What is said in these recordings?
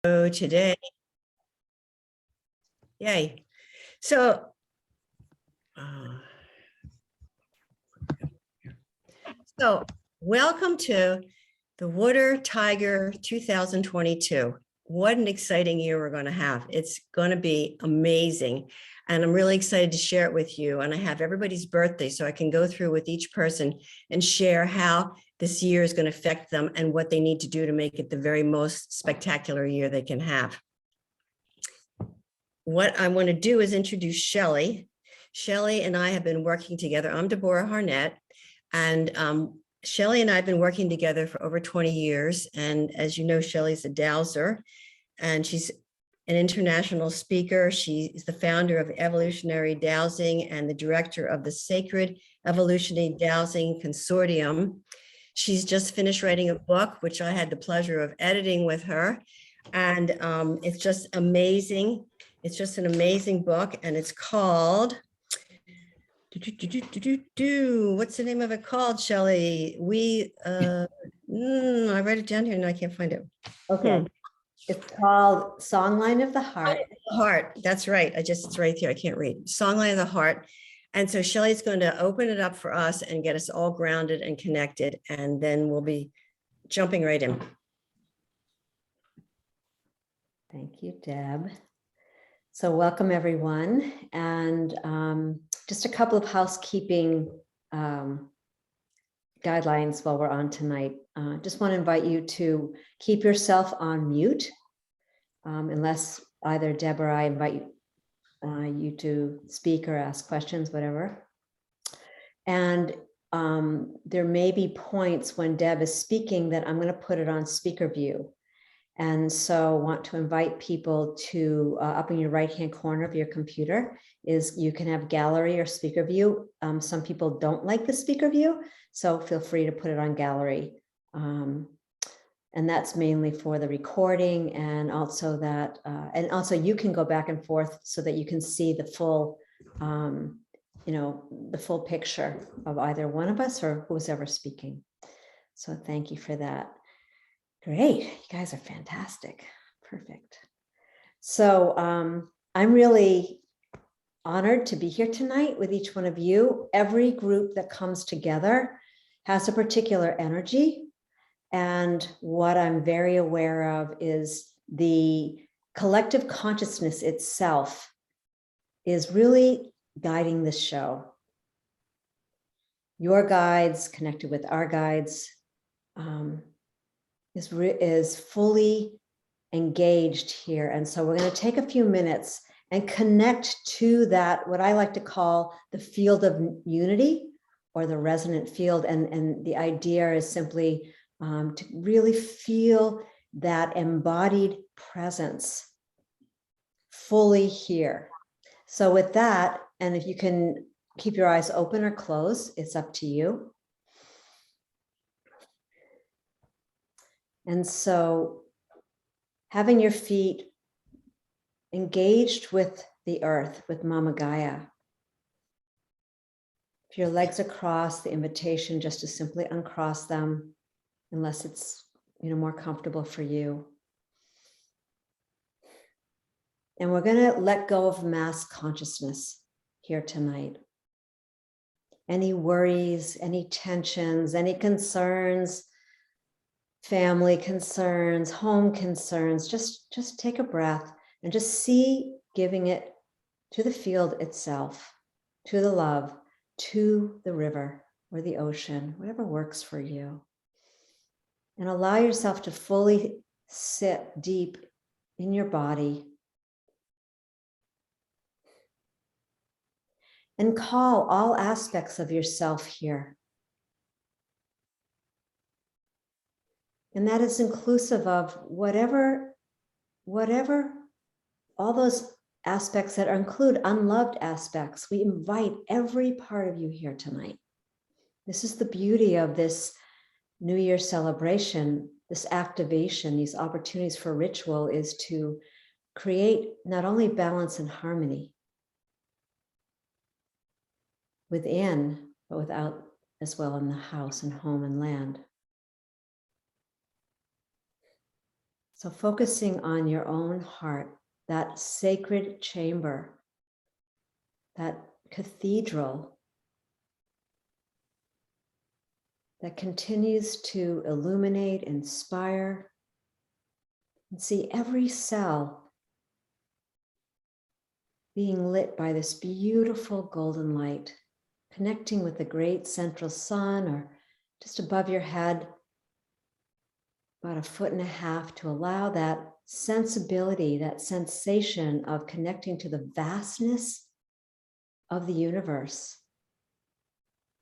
Today. Yay. So, welcome to the Water Tiger 2022. What an exciting year we're going to have. It's going to be amazing. And I'm really excited to share it with you. And I have everybody's birthday, so I can go through with each person and share how this year is going to affect them and what they need to do to make it the very most spectacular year they can have. What I want to do is introduce Shelley. Shelley and I have been working together. I'm Deborah Harnett, and Shelley and I have been working together for over 20 years. And as you know, Shelley's a dowser, and she's an international speaker. She is the founder of Evolutionary Dowsing and the director of the Sacred Evolutionary Dowsing Consortium. She's just finished writing a book, which I had the pleasure of editing with her. And it's just amazing. It's just an amazing book, and it's called, what's the name of it called, Shelley? I write it down here and I can't find it. Okay. It's called Songline of the Heart. Heart, that's right. It's right here. I can't read. Songline of the Heart. And so Shelley's going to open it up for us and get us all grounded and connected, and then we'll be jumping right in. Thank you, Deb. So welcome everyone. And just a couple of housekeeping guidelines while we're on tonight. Just want to invite you to keep yourself on mute, unless either Deb or I invite you to speak or ask questions, whatever. And there may be points when Deb is speaking that I'm going to put it on speaker view. And so want to invite people to up in your right-hand corner of your computer is you can have gallery or speaker view. Some people don't like the speaker view, so feel free to put it on gallery. And that's mainly for the recording, and also that, and also you can go back and forth so that you can see the full, the full picture of either one of us or who's ever speaking. So thank you for that. Great, you guys are fantastic. Perfect. So I'm really honored to be here tonight with each one of you. Every group that comes together has a particular energy. And what I'm very aware of is the collective consciousness itself is really guiding this show. Your guides connected with our guides, is fully engaged here. And so we're going to take a few minutes and connect to that, what I like to call the field of unity or the resonant field. And the idea is simply to really feel that embodied presence fully here. So with that, and if you can keep your eyes open or closed, it's up to you. And so having your feet engaged with the earth, with Mama Gaia. If your legs are crossed, the invitation just to simply uncross them, unless it's more comfortable for you. And we're going to let go of mass consciousness here tonight. Any worries, any tensions, any concerns, family concerns, home concerns, just take a breath and just see giving it to the field itself, to the love, to the river or the ocean, whatever works for you. And allow yourself to fully sit deep in your body and call all aspects of yourself here. And that is inclusive of whatever, all those aspects that include unloved aspects. We invite every part of you here tonight. This is the beauty of this New Year celebration, this activation, these opportunities for ritual is to create not only balance and harmony within, but without as well in the house and home and land. So focusing on your own heart, that sacred chamber, that cathedral that continues to illuminate, inspire, and see every cell being lit by this beautiful golden light, connecting with the great central sun or just above your head, about 1.5 feet, to allow that sensibility, that sensation of connecting to the vastness of the universe,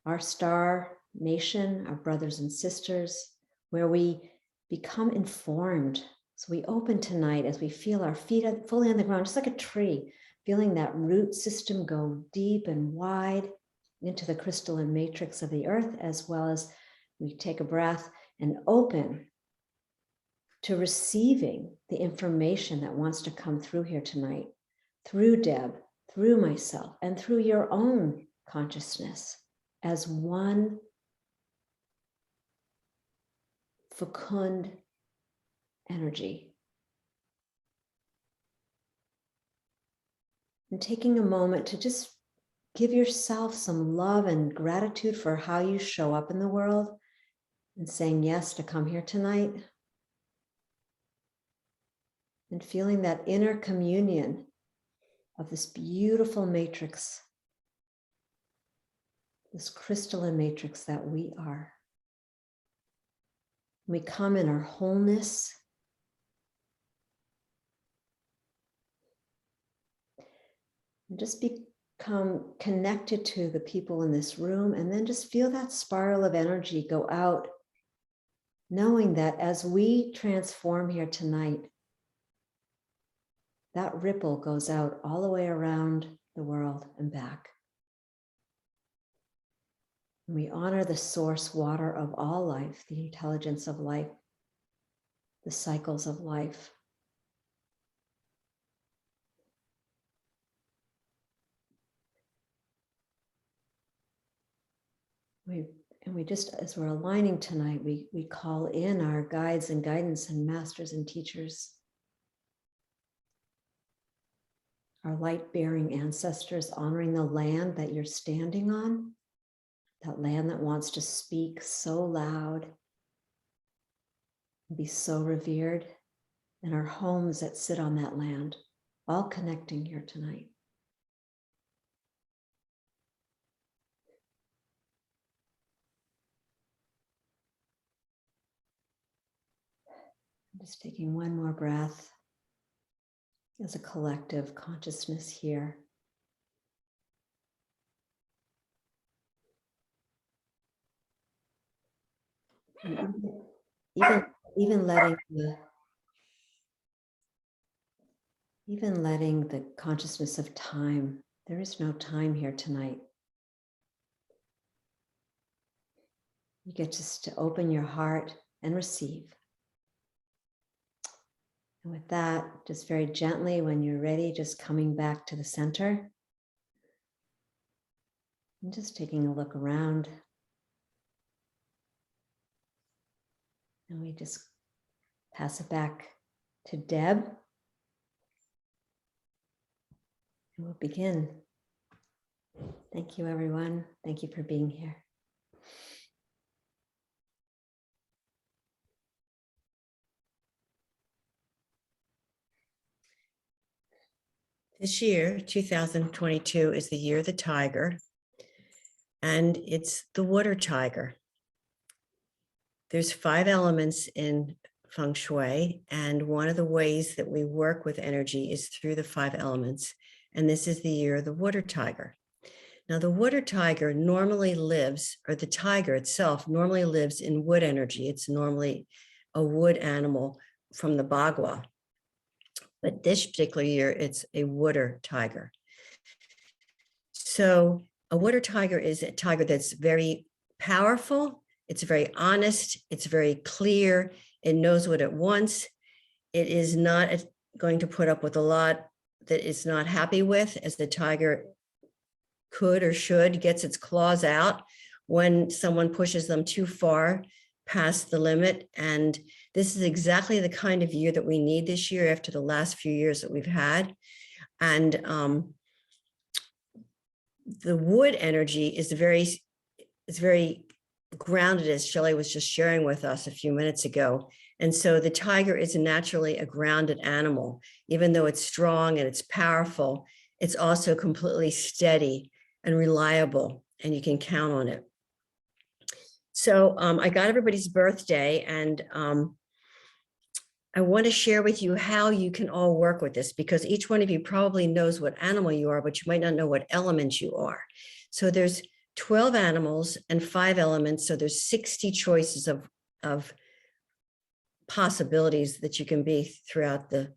our star nation, our brothers and sisters, where we become informed. So we open tonight as we feel our feet fully on the ground, just like a tree, feeling that root system go deep and wide into the crystalline matrix of the earth, as well as we take a breath and open to receiving the information that wants to come through here tonight, through Deb, through myself, and through your own consciousness as one fecund energy. And taking a moment to just give yourself some love and gratitude for how you show up in the world, and saying yes to come here tonight. And feeling that inner communion of this beautiful matrix, this crystalline matrix that we are. We come in our wholeness. And just become connected to the people in this room, and then just feel that spiral of energy go out, knowing that as we transform here tonight, that ripple goes out all the way around the world and back. We honor the source water of all life, the intelligence of life, the cycles of life. We just, as we're aligning tonight, we call in our guides and guidance and masters and teachers, our light-bearing ancestors, honoring the land that you're standing on, that land that wants to speak so loud, be so revered, and our homes that sit on that land, all connecting here tonight. Just taking one more breath as a collective consciousness here. And even letting the consciousness of time, there is no time here tonight. You get just to open your heart and receive. And with that, just very gently, when you're ready, just coming back to the center. And just taking a look around. And we just pass it back to Deb. And we'll begin. Thank you, everyone. Thank you for being here. This year, 2022, is the year of the tiger, and it's the water tiger. There's 5 elements in feng shui, and one of the ways that we work with energy is through the 5 elements, and this is the year of the water tiger. Now, the water tiger normally lives, or the tiger itself normally lives in wood energy. It's normally a wood animal from the Bagua. But this particular year, it's a water tiger. So a water tiger is a tiger that's very powerful. It's very honest. It's very clear. It knows what it wants. It is not going to put up with a lot that it's not happy with, as the tiger could or should, gets its claws out when someone pushes them too far past the limit. And This is exactly the kind of year that we need this year after the last few years that we've had. And the wood energy is very grounded, as Shelley was just sharing with us a few minutes ago. And so the tiger is naturally a grounded animal. Even though it's strong and it's powerful, it's also completely steady and reliable, and you can count on it. So I got everybody's birthday, and I want to share with you how you can all work with this, because each one of you probably knows what animal you are, but you might not know what element you are. So there's 12 animals and 5 elements. So there's 60 choices of possibilities that you can be throughout the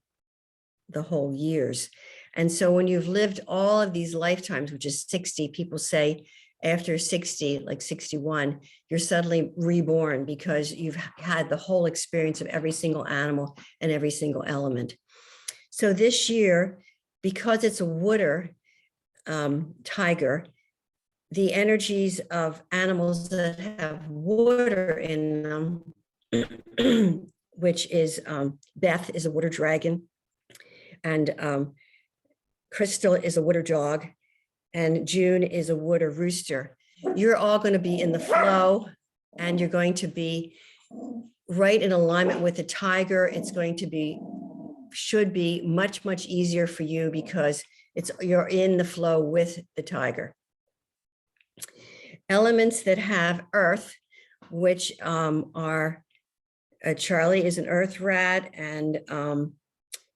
whole years. And so when you've lived all of these lifetimes, which is 60, people say after 60, like 61, you're suddenly reborn because you've had the whole experience of every single animal and every single element. So this year, because it's a wooder tiger, the energies of animals that have water in them, which is Beth is a water dragon, and Crystal is a water dog, and June is a water rooster. You're all going to be in the flow, and you're going to be right in alignment with the tiger. It's going to be, should be much, much easier for you because you're in the flow with the tiger. Elements that have earth, which are Charlie is an earth rat, and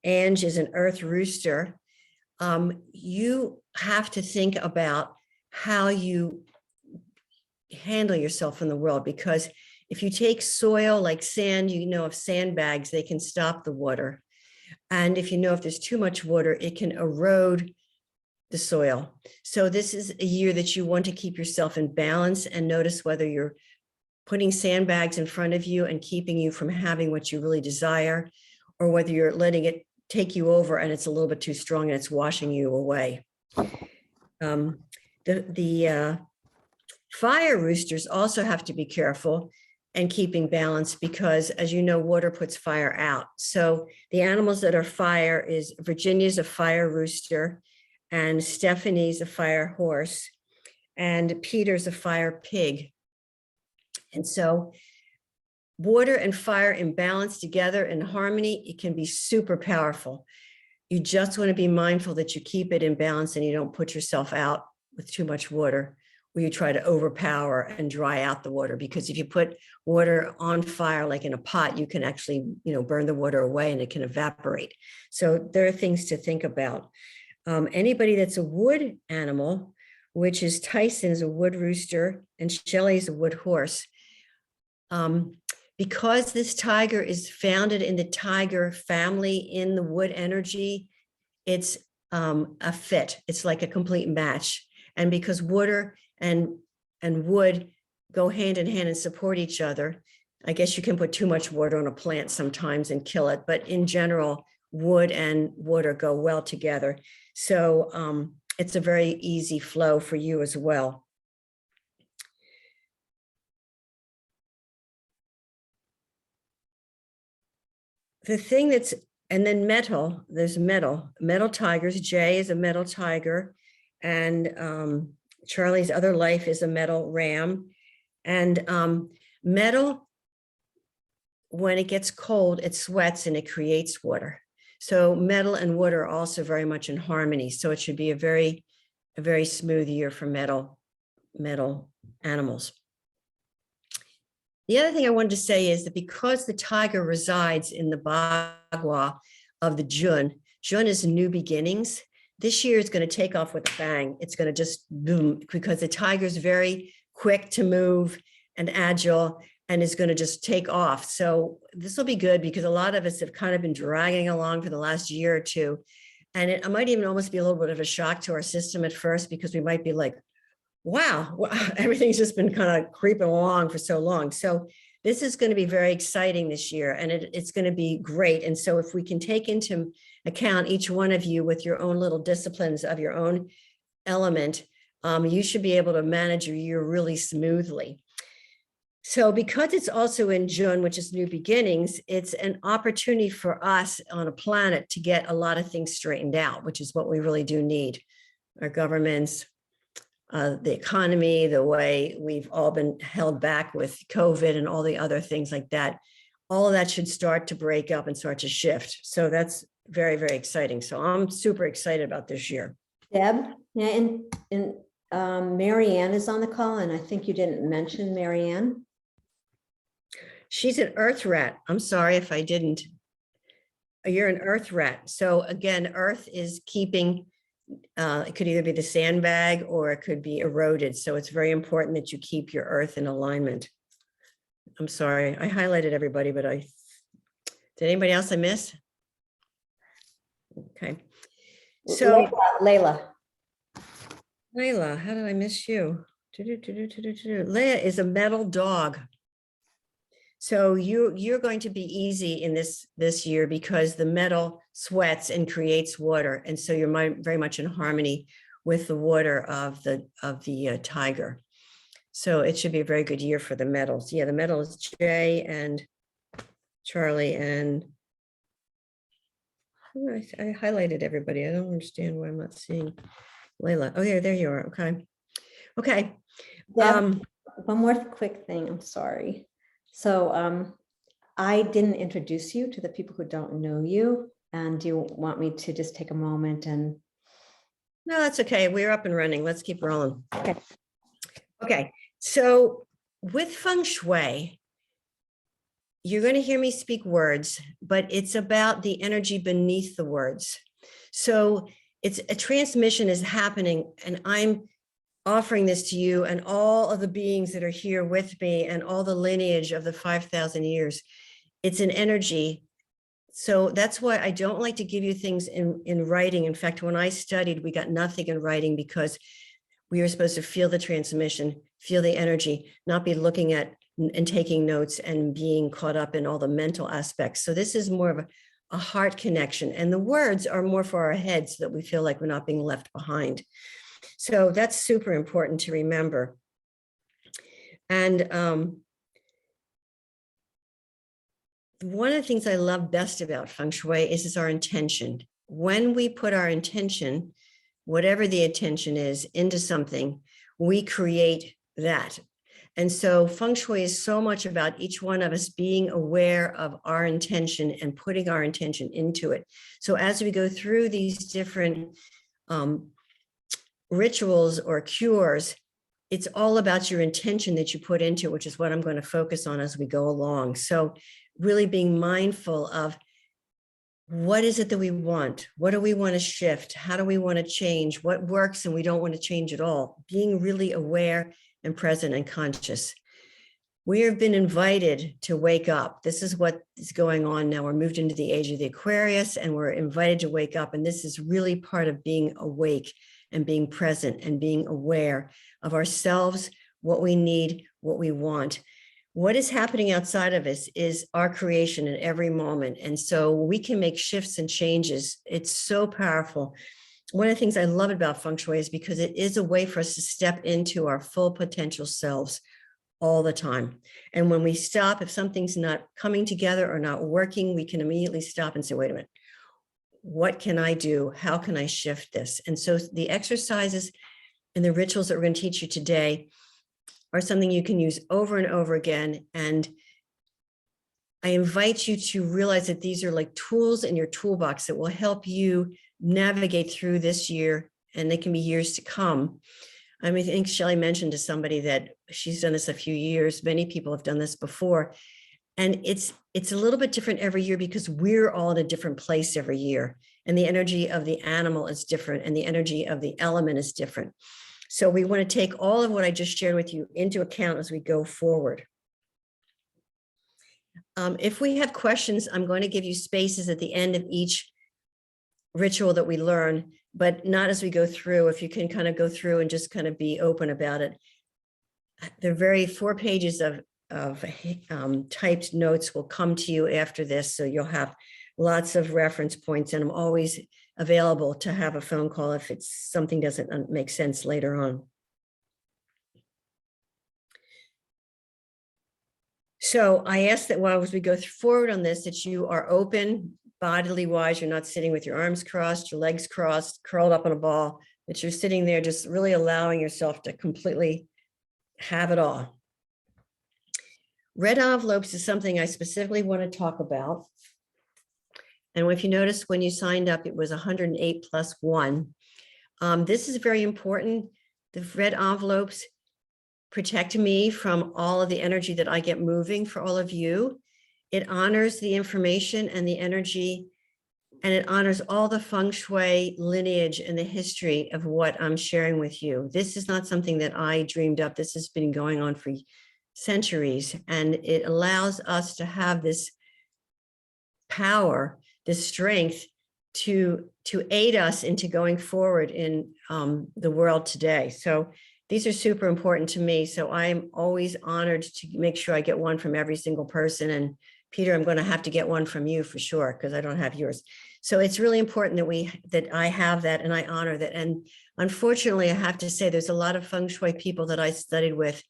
Ange is an earth rooster. You have to think about how you handle yourself in the world, because if you take soil like sand, you know, if sandbags, they can stop the water. And if you know, if there's too much water, it can erode the soil. So this is a year that you want to keep yourself in balance and notice whether you're putting sandbags in front of you and keeping you from having what you really desire, or whether you're letting it take you over and it's a little bit too strong and it's washing you away. The fire roosters also have to be careful and keeping balance, because as you know, water puts fire out. So the animals that are fire is Virginia's a fire rooster, and Stephanie's a fire horse, and Peter's a fire pig. And so water and fire in balance together in harmony, it can be super powerful. You just want to be mindful that you keep it in balance and you don't put yourself out with too much water, where you try to overpower and dry out the water. Because if you put water on fire, like in a pot, you can actually, burn the water away and it can evaporate. So there are things to think about. Anybody that's a wood animal, which is Tyson's a wood rooster and Shelley's a wood horse. Because this tiger is founded in the tiger family in the wood energy, it's a fit. It's like a complete match. And because water and wood go hand in hand and support each other, I guess you can put too much water on a plant sometimes and kill it. But in general, wood and water go well together. So it's a very easy flow for you as well. The thing that's, and then metal, there's metal tigers. Jay is a metal tiger, and Charlie's other life is a metal ram. And metal, when it gets cold, it sweats and it creates water. So metal and water are also very much in harmony. So it should be a very smooth year for metal animals. The other thing I wanted to say is that because the tiger resides in the bagua of the Jun is new beginnings. This year is going to take off with a bang. It's going to just boom, because the tiger is very quick to move and agile and is going to just take off. So this will be good, because a lot of us have kind of been dragging along for the last year or two. And it might even almost be a little bit of a shock to our system at first, because we might be like, wow, everything's just been kind of creeping along for so long. So this is going to be very exciting this year, and it's going to be great. And so if we can take into account each one of you with your own little disciplines of your own element, you should be able to manage your year really smoothly. So because it's also in June, which is new beginnings, it's an opportunity for us on a planet to get a lot of things straightened out, which is what we really do need. Our governments, the economy, the way we've all been held back with COVID and all the other things like that, all of that should start to break up and start to shift. So that's very, very exciting. So I'm super excited about this year. Deb, yeah, and Marianne is on the call, and I think you didn't mention Marianne. She's an earth rat. I'm sorry if I didn't. You're an earth rat. So again, earth is keeping, it could either be the sandbag or it could be eroded. So it's very important that you keep your earth in alignment. I'm sorry, I highlighted everybody, but did anybody else I miss? Okay. So Layla. Layla, how did I miss you? Leia is a metal dog. So you're going to be easy in this year because the metal sweats and creates water, and so you're very much in harmony with the water of the tiger. So it should be a very good year for the metals. Yeah, the metal is Jay and Charlie, and I highlighted everybody. I don't understand why I'm not seeing Layla. Oh yeah, there you are. Okay. Okay. Deb, one more quick thing. I'm sorry. So I didn't introduce you to the people who don't know you. And do you want me to just take a moment and? No, that's okay. We're up and running. Let's keep rolling. Okay. Okay. So with feng shui, you're going to hear me speak words, but it's about the energy beneath the words. So it's a transmission is happening, and I'm offering this to you and all of the beings that are here with me and all the lineage of the 5,000 years. It's an energy. So that's why I don't like to give you things in writing. In fact, when I studied, we got nothing in writing because we were supposed to feel the transmission, feel the energy, not be looking at and taking notes and being caught up in all the mental aspects. So this is more of a heart connection, and the words are more for our heads so that we feel like we're not being left behind. So that's super important to remember. And one of the things I love best about feng shui is our intention. When we put our intention, whatever the intention is, into something, we create that. And so feng shui is so much about each one of us being aware of our intention and putting our intention into it. So as we go through these different rituals or cures, it's all about your intention that you put into it, which is what I'm going to focus on as we go along. So really being mindful of what is it that we want? What do we want to shift? How do we want to change? What works and we don't want to change at all? Being really aware and present and conscious. We have been invited to wake up. This is what is going on now. We're moved into the age of the Aquarius and we're invited to wake up. And this is really part of being awake and being present and being aware of ourselves, what we need, what we want. What is happening outside of us is our creation at every moment. And so we can make shifts and changes. It's so powerful. One of the things I love about feng shui is because it is a way for us to step into our full potential selves all the time. And when we stop, if something's not coming together or not working, we can immediately stop and say, wait a minute, what can I do? How can I shift this? And so the exercises and the rituals that we're going to teach you today are something you can use over and over again. And I invite you to realize that these are like tools in your toolbox that will help you navigate through this year, and they can be years to come. I mean, I think Shelley mentioned to somebody that she's done this a few years. Many people have done this before. And it's a little bit different every year because we're all in a different place every year. And the energy of the animal is different and the energy of the element is different. So we want to take all of what I just shared with you into account as we go forward. If we have questions, I'm going to give you spaces at the end of each ritual that we learn, but not as we go through. If you can kind of go through and just kind of be open about it. The 4 pages of typed notes will come to you after this. So you'll have lots of reference points, and I'm always available to have a phone call if it's something doesn't make sense later on. So I ask that while as we go forward on this, that you are open bodily wise. You're not sitting with your arms crossed, your legs crossed, curled up on a ball, that you're sitting there just really allowing yourself to completely have it all. Red envelopes is something I specifically want to talk about. And if you notice, when you signed up, it was 108 plus 1. This is very important. The red envelopes protect me from all of the energy that I get moving for all of you. It honors the information and the energy, and it honors all the feng shui lineage and the history of what I'm sharing with you. This is not something that I dreamed up. This has been going on for centuries, and it allows us to have this power, this strength to aid us into going forward in the world today. So these are super important to me. So I'm always honored to make sure I get one from every single person. And Peter, I'm going to have to get one from you for sure, because I don't have yours. So it's really important that I have that and I honor that. And unfortunately, I have to say there's a lot of feng shui people that I studied with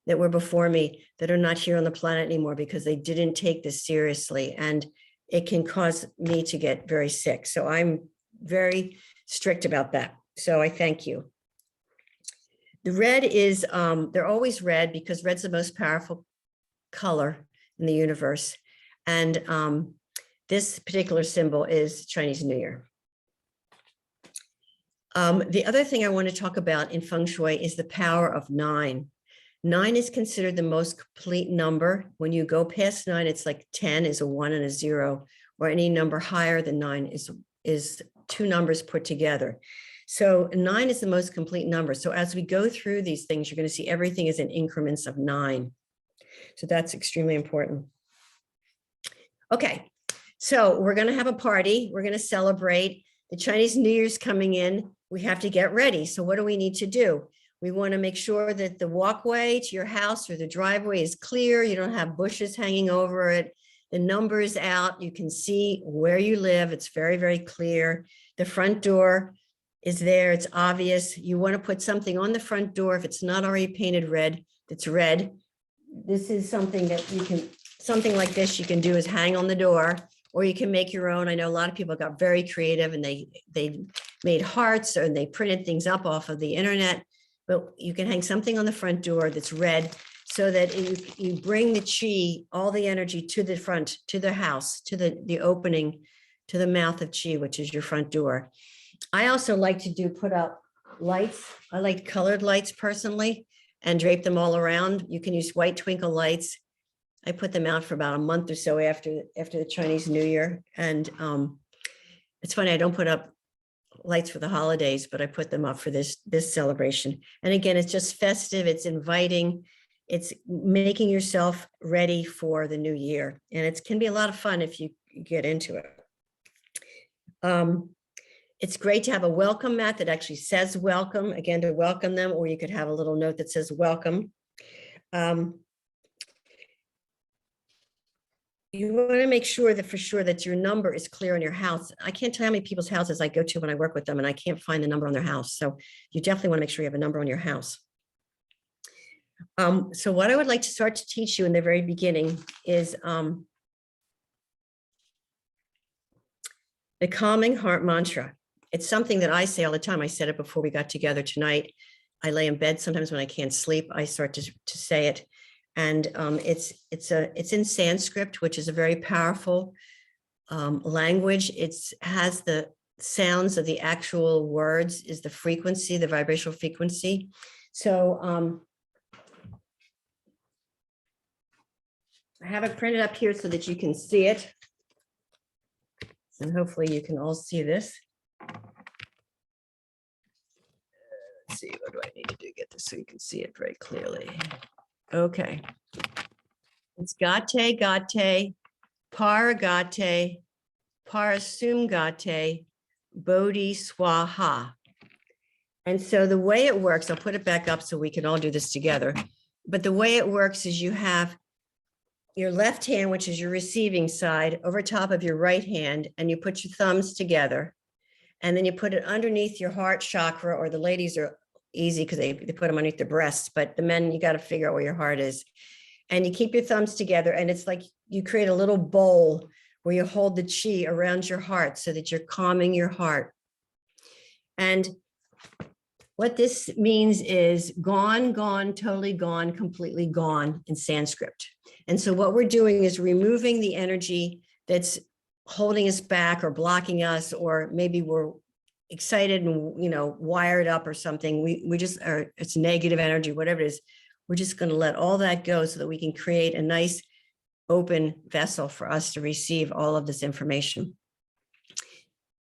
that were before me that are not here on the planet anymore because they didn't take this seriously. And it can cause me to get very sick. So I'm very strict about that. So I thank you. The red is, they're always red because red's the most powerful color in the universe. And this particular symbol is Chinese New Year. The other thing I want to talk about in feng shui is the power of 9. 9 is considered the most complete number. When you go past 9, it's like 10 is a 1 and a 0, or any number higher than 9 is 2 numbers put together. So 9 is the most complete number. So as we go through these things, you're going to see everything is in increments of 9. So that's extremely important. Okay, so we're going to have a party. We're going to celebrate. The Chinese New Year's coming in. We have to get ready. So what do we need to do? We want to make sure that the walkway to your house or the driveway is clear. You don't have bushes hanging over it. The number is out. You can see where you live. It's very, very clear. The front door is there. It's obvious. You want to put something on the front door. If it's not already painted red, it's red. This is something that you can, something like this you can do is hang on the door, or you can make your own. I know a lot of people got very creative and they made hearts or they printed things up off of the internet. But you can hang something on the front door that's red so that you bring the chi, all the energy to the front, to the house, to the opening, to the mouth of chi, which is your front door. I also like to put up lights. I like colored lights personally and drape them all around. You can use white twinkle lights. I put them out for about a month or so after the Chinese New Year. And it's funny, I don't put up lights for the holidays, but I put them up for this celebration. And again, it's just festive, it's inviting, it's making yourself ready for the new year. And it can be a lot of fun if you get into it. It's great to have a welcome mat that actually says welcome, again, to welcome them, or you could have a little note that says welcome. You want to make sure that for sure that your number is clear in your house. I can't tell how many people's houses I go to when I work with them and I can't find the number on their house. So you definitely want to make sure you have a number on your house. So what I would like to start to teach you in the very beginning is the calming heart mantra. It's something that I say all the time. I said it before we got together tonight. I lay in bed sometimes when I can't sleep. I start to say it. And it's in Sanskrit, which is a very powerful language. It has the sounds of the actual words, is the frequency, the vibrational frequency. So I have it printed up here so that you can see it. And hopefully you can all see this. Let's see, what do I need to do to get this so you can see it very clearly? Okay. It's gate, gate, paragate, parasumgate, bodhi swaha. And so the way it works, I'll put it back up so we can all do this together. But the way it works is you have your left hand, which is your receiving side, over top of your right hand, and you put your thumbs together. And then you put it underneath your heart chakra, or the ladies are easy because they put them underneath the breasts, but the men, you got to figure out where your heart is. And you keep your thumbs together, and it's like you create a little bowl where you hold the chi around your heart so that you're calming your heart. And what this means is gone, gone, totally gone, completely gone in Sanskrit. And so what we're doing is removing the energy that's holding us back or blocking us, or maybe we're excited and, you know, wired up or something. We just are, it's negative energy, whatever it is. We're just going to let all that go so that we can create a nice open vessel for us to receive all of this information.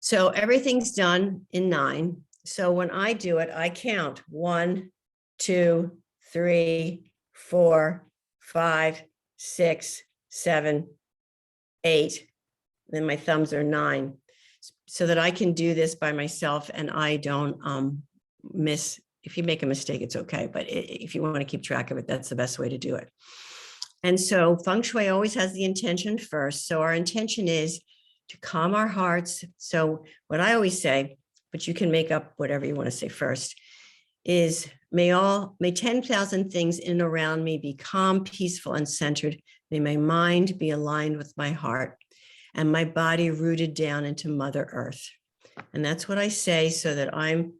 So everything's done in 9. So when I do it, I count 1, 2, 3, 4, 5, 6, 7, 8. Then my thumbs are 9, so that I can do this by myself and I don't miss. If you make a mistake, it's okay. But if you want to keep track of it, that's the best way to do it. And so feng shui always has the intention first. So our intention is to calm our hearts. So what I always say, but you can make up whatever you want to say first, is may 10,000 things in and around me be calm, peaceful, and centered. May my mind be aligned with my heart and my body rooted down into Mother Earth. And that's what I say, so that I'm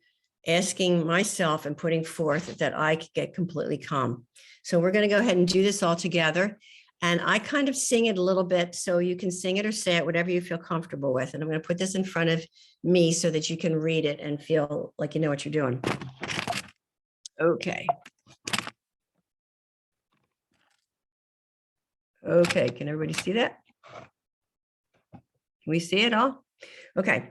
asking myself and putting forth that I could get completely calm. So we're going to go ahead and do this all together. And I kind of sing it a little bit, so you can sing it or say it, whatever you feel comfortable with. And I'm going to put this in front of me so that you can read it and feel like you know what you're doing. Okay. Okay, can everybody see that? Can we see it all? Okay.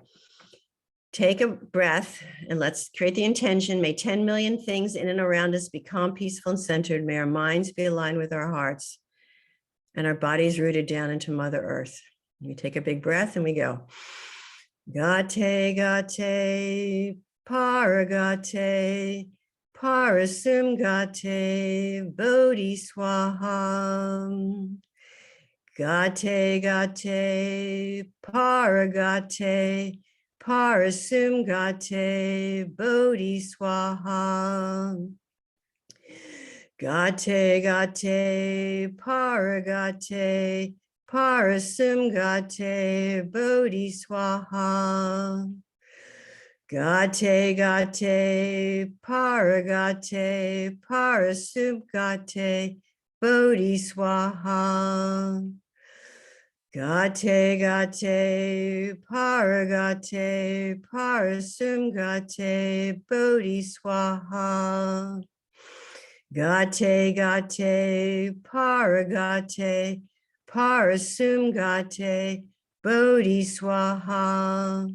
Take a breath and let's create the intention. May 10 million things in and around us be calm, peaceful, and centered. May our minds be aligned with our hearts and our bodies rooted down into Mother Earth. We take a big breath and we go. Gate, gate, paragate, parasum gate, bodhi swaham. Gate, gate, paragate, parasum gate, bodhi swaham. Gate, gate, paragate, parasum gate, bodhi swaha. Gate, gate, paragate, parasum gate, bodhi swaha. Gate, gate, paragate, parasum gate, bodhi swaha. Gate, gate, paragate, parasum gate, bodhi swaha.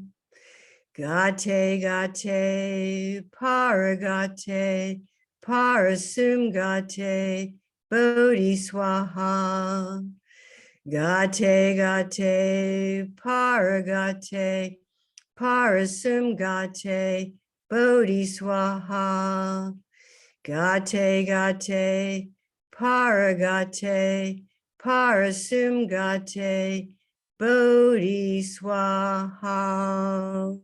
Gate, gate, paragate, parasum gate, bodhi swaha. Gate, gate, paragate, parasum gate, bodhi swaha. Gate, gate, paragate, parasum gate, bodhi swaha.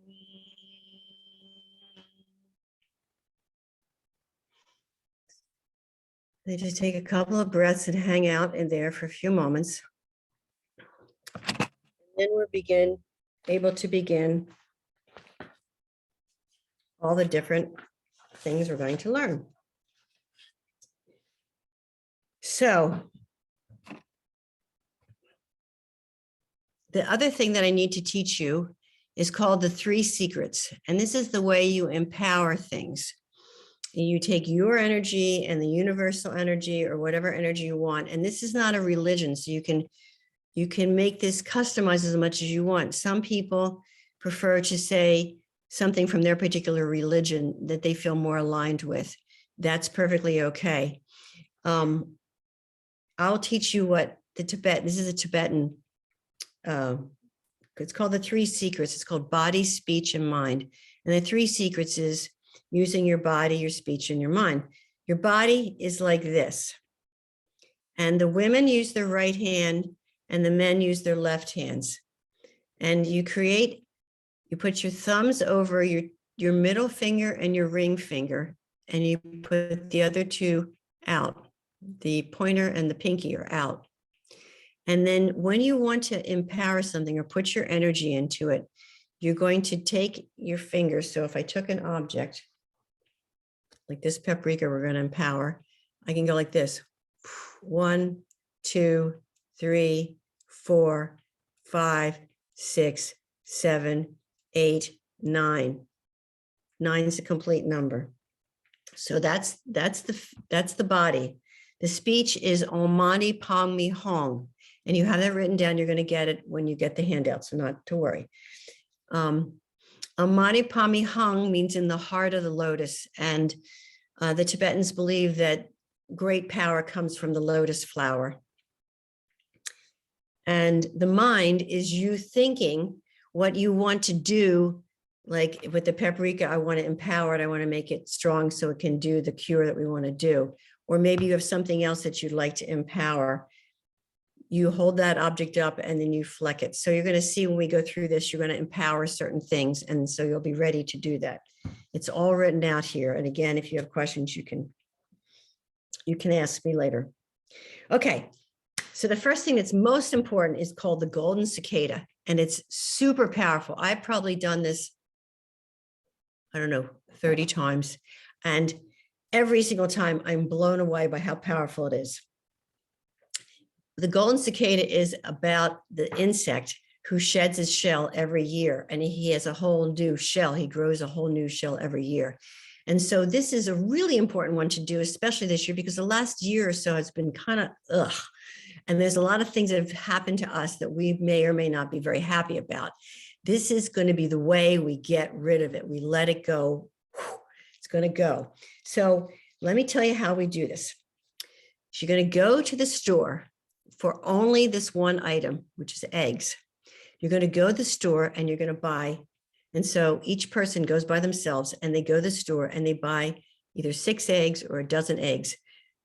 They just take a couple of breaths and hang out in there for a few moments. And then we're able to begin all the different things we're going to learn. So the other thing that I need to teach you is called the 3 secrets. And this is the way you empower things. You take your energy and the universal energy or whatever energy you want. And this is not a religion. So you can make this customized as much as you want. Some people prefer to say something from their particular religion that they feel more aligned with. That's perfectly okay. I'll teach you what this is a Tibetan, it's called the 3 secrets. It's called body, speech, and mind. And the 3 secrets is using your body, your speech, and your mind. Your body is like this. And the women use their right hand and the men use their left hands. And you put your thumbs over your middle finger and your ring finger, and you put the other 2 out The pointer and the pinky are out. And then when you want to empower something or put your energy into it, you're going to take your fingers. So if I took an object like this paprika, we're going to empower. I can go like this. 1, 2, 3, 4, 5, 6, 7, 8, 9. 9 is a complete number. So that's the body. The speech is Om Mani Padme Hum. And you have that written down. You're going to get it when you get the handout, so not to worry. Om Mani Padme Hum means in the heart of the lotus. And the Tibetans believe that great power comes from the lotus flower. And the mind is you thinking what you want to do. Like with the paprika, I want to empower it. I want to make it strong so it can do the cure that we want to do. Or maybe you have something else that you'd like to empower. You hold that object up and then you fleck it. So you're going to see when we go through this, you're going to empower certain things. And so you'll be ready to do that. It's all written out here. And again, if you have questions, you can ask me later. Okay. So the first thing that's most important is called the golden cicada. And it's super powerful. I've probably done this, I don't know, 30 times. And every single time I'm blown away by how powerful it is. The golden cicada is about the insect who sheds his shell every year, and he has a whole new shell. He grows a whole new shell every year. And so this is a really important one to do, especially this year, because the last year or so has been kind of ugh. And there's a lot of things that have happened to us that we may or may not be very happy about. This is going to be the way we get rid of it. We let it go. It's going to go. So let me tell you how we do this. You're going to go to the store for only this one item, which is eggs. You're going to go to the store and you're going to buy. And so each person goes by themselves and they go to the store and they buy either 6 eggs or a dozen eggs.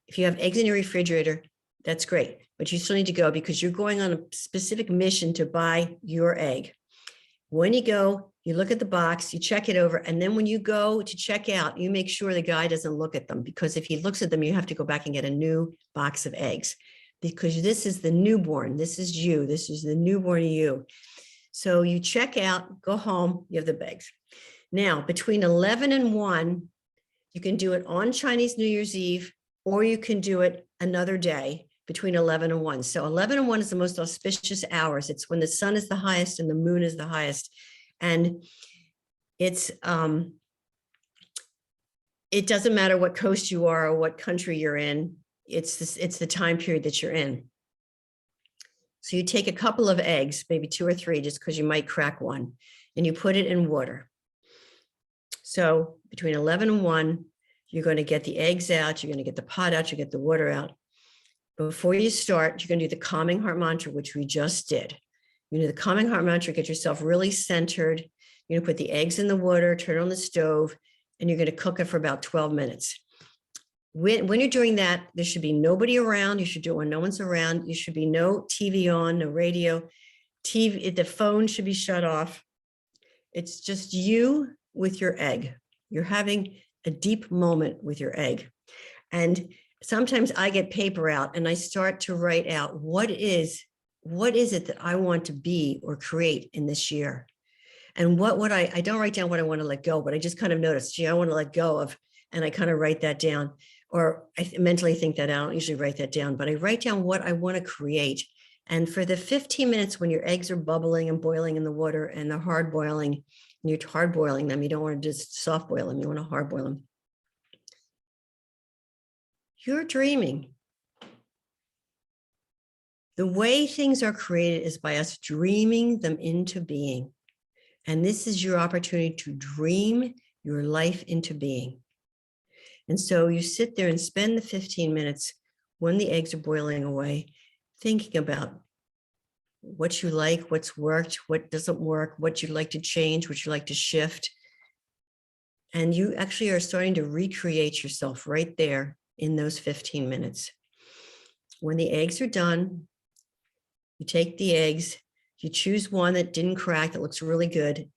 If you have eggs in your refrigerator, that's great, but you still need to go because you're going on a specific mission to buy your egg. When you go, you look at the box, you check it over, and then when you go to check out, you make sure the guy doesn't look at them, because if he looks at them, you have to go back and get a new box of eggs, because this is the newborn. This is you. This is the newborn you. So you check out, go home, you have the eggs. Now, between 11 and 1, you can do it on Chinese New Year's Eve, or you can do it another day between 11 and 1. So 11 and 1 is the most auspicious hours. It's when the sun is the highest and the moon is the highest. And it's, it doesn't matter what coast you are or what country you're in. It's the time period that you're in. So you take a couple of eggs, maybe 2 or 3, just because you might crack one, and you put it in water. So between 11 and 1, you're going to get the eggs out, you're going to get the pot out, you get the water out. Before you start, you're going to do the calming heart mantra, which we just did. You do the calming heart mantra, get yourself really centered. You're going to put the eggs in the water, turn on the stove, and you're going to cook it for about 12 minutes. When you're doing that, there should be nobody around. You should do it when no one's around. You should be no TV on, no radio. The phone should be shut off. It's just you with your egg. You're having a deep moment with your egg. And sometimes I get paper out and I start to write out what is it that I want to be or create in this year? And what would I don't write down what I want to let go, but I just kind of notice, gee, I want to let go of, and I kind of write that down, or I mentally think that I don't usually write that down, but I write down what I want to create. And for the 15 minutes when your eggs are bubbling and boiling in the water and they're hard boiling, and you're hard boiling them, you don't want to just soft boil them, you want to hard boil them. You're dreaming. The way things are created is by us dreaming them into being. And this is your opportunity to dream your life into being. And so you sit there and spend the 15 minutes when the eggs are boiling away, thinking about what you like, what's worked, what doesn't work, what you'd like to change, what you'd like to shift. And you actually are starting to recreate yourself right there in those 15 minutes. When the eggs are done, you take the eggs, you choose one that didn't crack, that looks really good,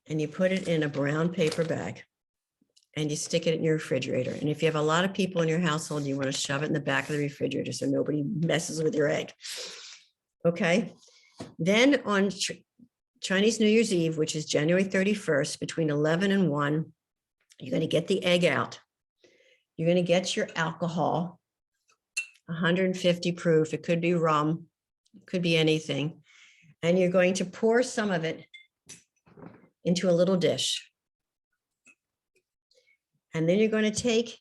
and you put it in a brown paper bag. and you stick it in your refrigerator. And if you have a lot of people in your household, you want to shove it in the back of the refrigerator so nobody messes with your egg. Okay. Then on Chinese New Year's Eve, which is January 31st, between 11 and 1, you're going to get the egg out. You're going to get your alcohol, 150 proof. It could be rum, it could be anything. And you're going to pour some of it into a little dish. And then you're going to take,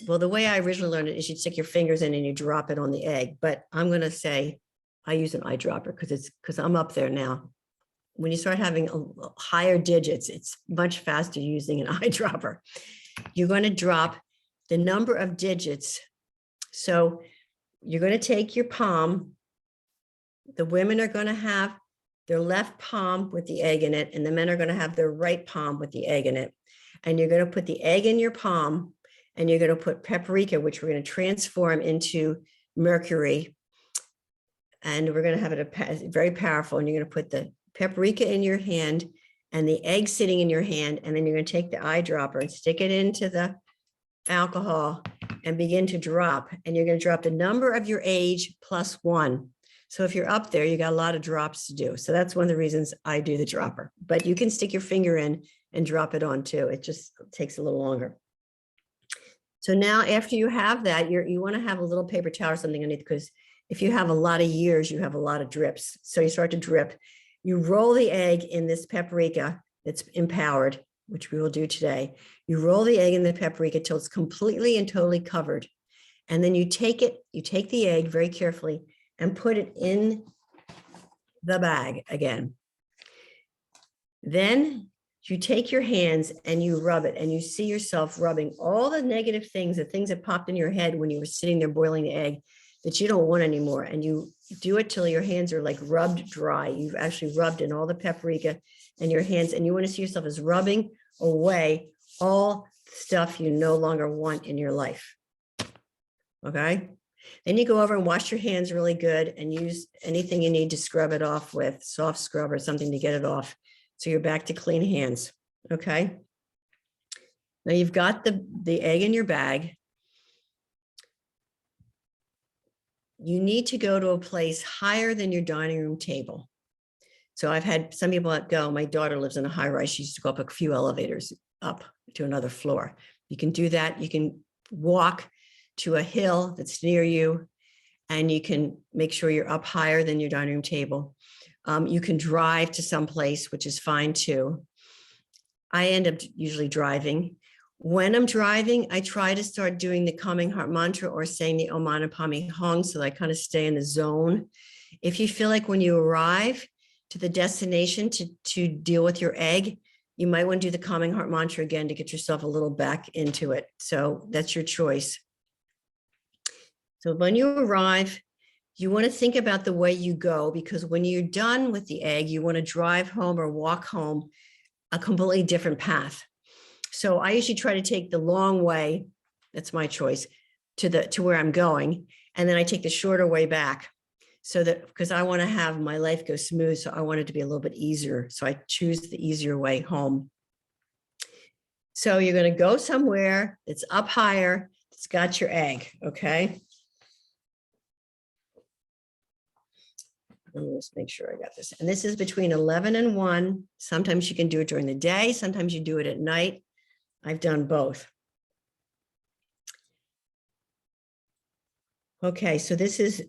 well, the way I originally learned it is you stick your fingers in and you drop it on the egg. But I'm going to say I use an eyedropper because I'm up there now. When you start having higher digits, it's much faster using an eyedropper. You're going to drop the number of digits. So you're going to take your palm. The women are going to have their left palm with the egg in it, and the men are going to have their right palm with the egg in it. And you're going to put the egg in your palm, and you're going to put paprika, which we're going to transform into mercury. And we're going to have it very powerful. And you're going to put the paprika in your hand and the egg sitting in your hand. And then you're going to take the eyedropper and stick it into the alcohol and begin to drop. And you're going to drop the number of your age plus 1. So if you're up there, you got a lot of drops to do. So that's one of the reasons I do the dropper. But you can stick your finger in and drop it on too. It just takes a little longer. So now after you have that, you want to have a little paper towel or something underneath, because if you have a lot of years, you have a lot of drips. So you start to drip. You roll the egg in this paprika that's empowered, which we will do today. You roll the egg in the paprika till it's completely and totally covered. And then you take the egg very carefully and put it in the bag again. Then you take your hands and you rub it, and you see yourself rubbing all the negative things, the things that popped in your head when you were sitting there boiling the egg that you don't want anymore. And you do it till your hands are like rubbed dry. You've actually rubbed in all the paprika in your hands, and you want to see yourself as rubbing away all stuff you no longer want in your life. Okay. Then you go over and wash your hands really good and use anything you need to scrub it off with, soft scrub or something to get it off. So you're back to clean hands. Okay. Now you've got the egg in your bag. You need to go to a place higher than your dining room table. So I've had some people go, my daughter lives in a high rise. She used to go up a few elevators up to another floor. You can do that. You can walk to a hill that's near you, and you can make sure you're up higher than your dining room table. You can drive to some place, which is fine too. I end up usually driving. When I'm driving, I try to start doing the calming heart mantra or saying the Om Mani Padme Hum, so that I kind of stay in the zone. If you feel like when you arrive to the destination to deal with your egg, you might want to do the calming heart mantra again to get yourself a little back into it. So that's your choice. So when you arrive, you want to think about the way you go, because when you're done with the egg, you want to drive home or walk home a completely different path. So I usually try to take the long way, that's my choice, to where I'm going. And then I take the shorter way back, so that, because I want to have my life go smooth. So I want it to be a little bit easier. So I choose the easier way home. So you're going to go somewhere that's up higher, it's got your egg. Okay. Let me just make sure I got this. And this is between 11 and 1. Sometimes you can do it during the day. Sometimes you do it at night. I've done both. Okay, so this is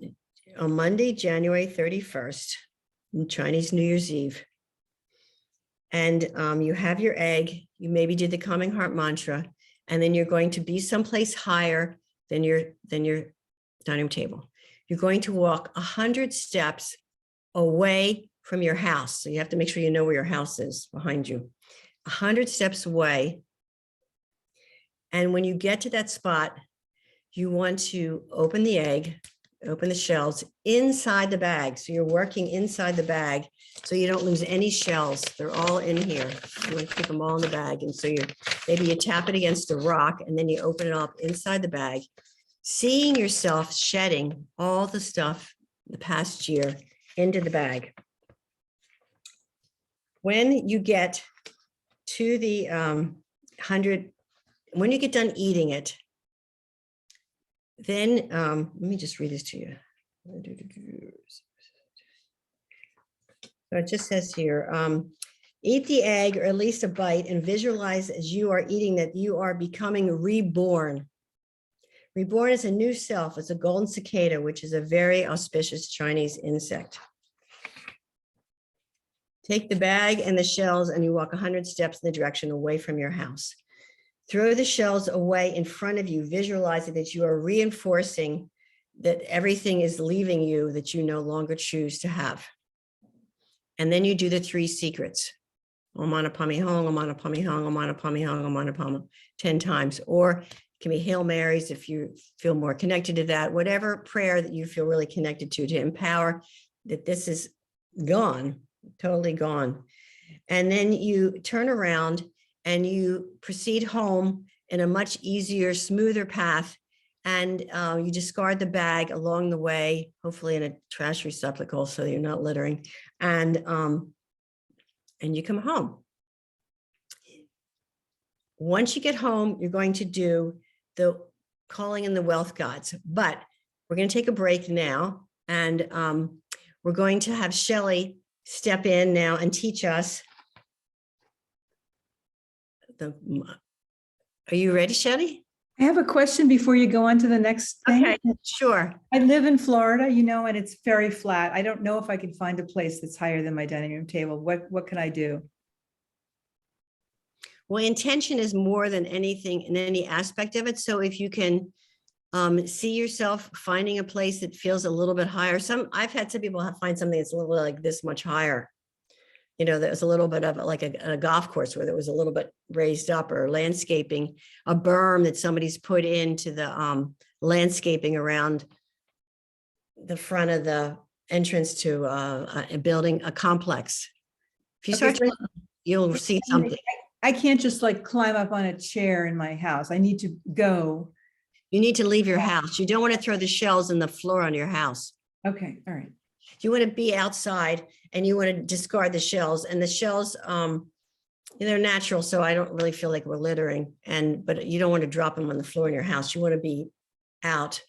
on Monday, January 31st, Chinese New Year's Eve. And you have your egg. You maybe did the calming heart mantra, and then you're going to be someplace higher than your dining room table. You're going to walk 100 steps away from your house. So you have to make sure you know where your house is behind you. 100 steps away. And when you get to that spot, you want to open the egg, open the shells inside the bag. So you're working inside the bag so you don't lose any shells. They're all in here. You want to keep them all in the bag. And so maybe you tap it against a rock, and then you open it up inside the bag, seeing yourself shedding all the stuff the past year into the bag. When you get to the 100 when you get done eating it, then let me just read this to you. So it just says here, eat the egg or at least a bite and visualize as you are eating that you are becoming reborn. Reborn is a new self. It's a golden cicada, which is a very auspicious Chinese insect. Take the bag and the shells and you walk 100 steps in the direction away from your house. Throw the shells away in front of you, visualizing that you are reinforcing that everything is leaving you that you no longer choose to have. And then you do the 3 secrets. Om Mani Padme Hum, Om Mani Padme Hum, Om Mani Padme Hum, Om Mani Padme 10 times. Or it can be Hail Marys if you feel more connected to that, whatever prayer that you feel really connected to empower that this is gone, totally gone. And then you turn around and you proceed home in a much easier, smoother path. And you discard the bag along the way, hopefully in a trash receptacle so you're not littering. And you come home. Once you get home, you're going to do the calling in the wealth gods. But we're going to take a break now. And we're going to have Shelley step in now and teach us. Are you ready, Shelley? I have a question before you go on to the next thing. Okay, sure. I live in Florida, you know, and it's very flat. I don't know if I can find a place that's higher than my dining room table. What can I do? Well, intention is more than anything in any aspect of it. So if you can see yourself finding a place that feels a little bit higher. I've had some people find something that's a little like this much higher. You know, there's a little bit of like a golf course where there was a little bit raised up, or landscaping, a berm that somebody's put into the landscaping around the front of the entrance to a building, a complex. If you start to look, you'll see something. I can't just like climb up on a chair in my house. I need to go. You need to leave your house. You don't want to throw the shells in the floor on your house. Okay, all right. You want to be outside and you want to discard the shells, and the shells, they're natural. So I don't really feel like we're littering, but you don't want to drop them on the floor in your house. You want to be out.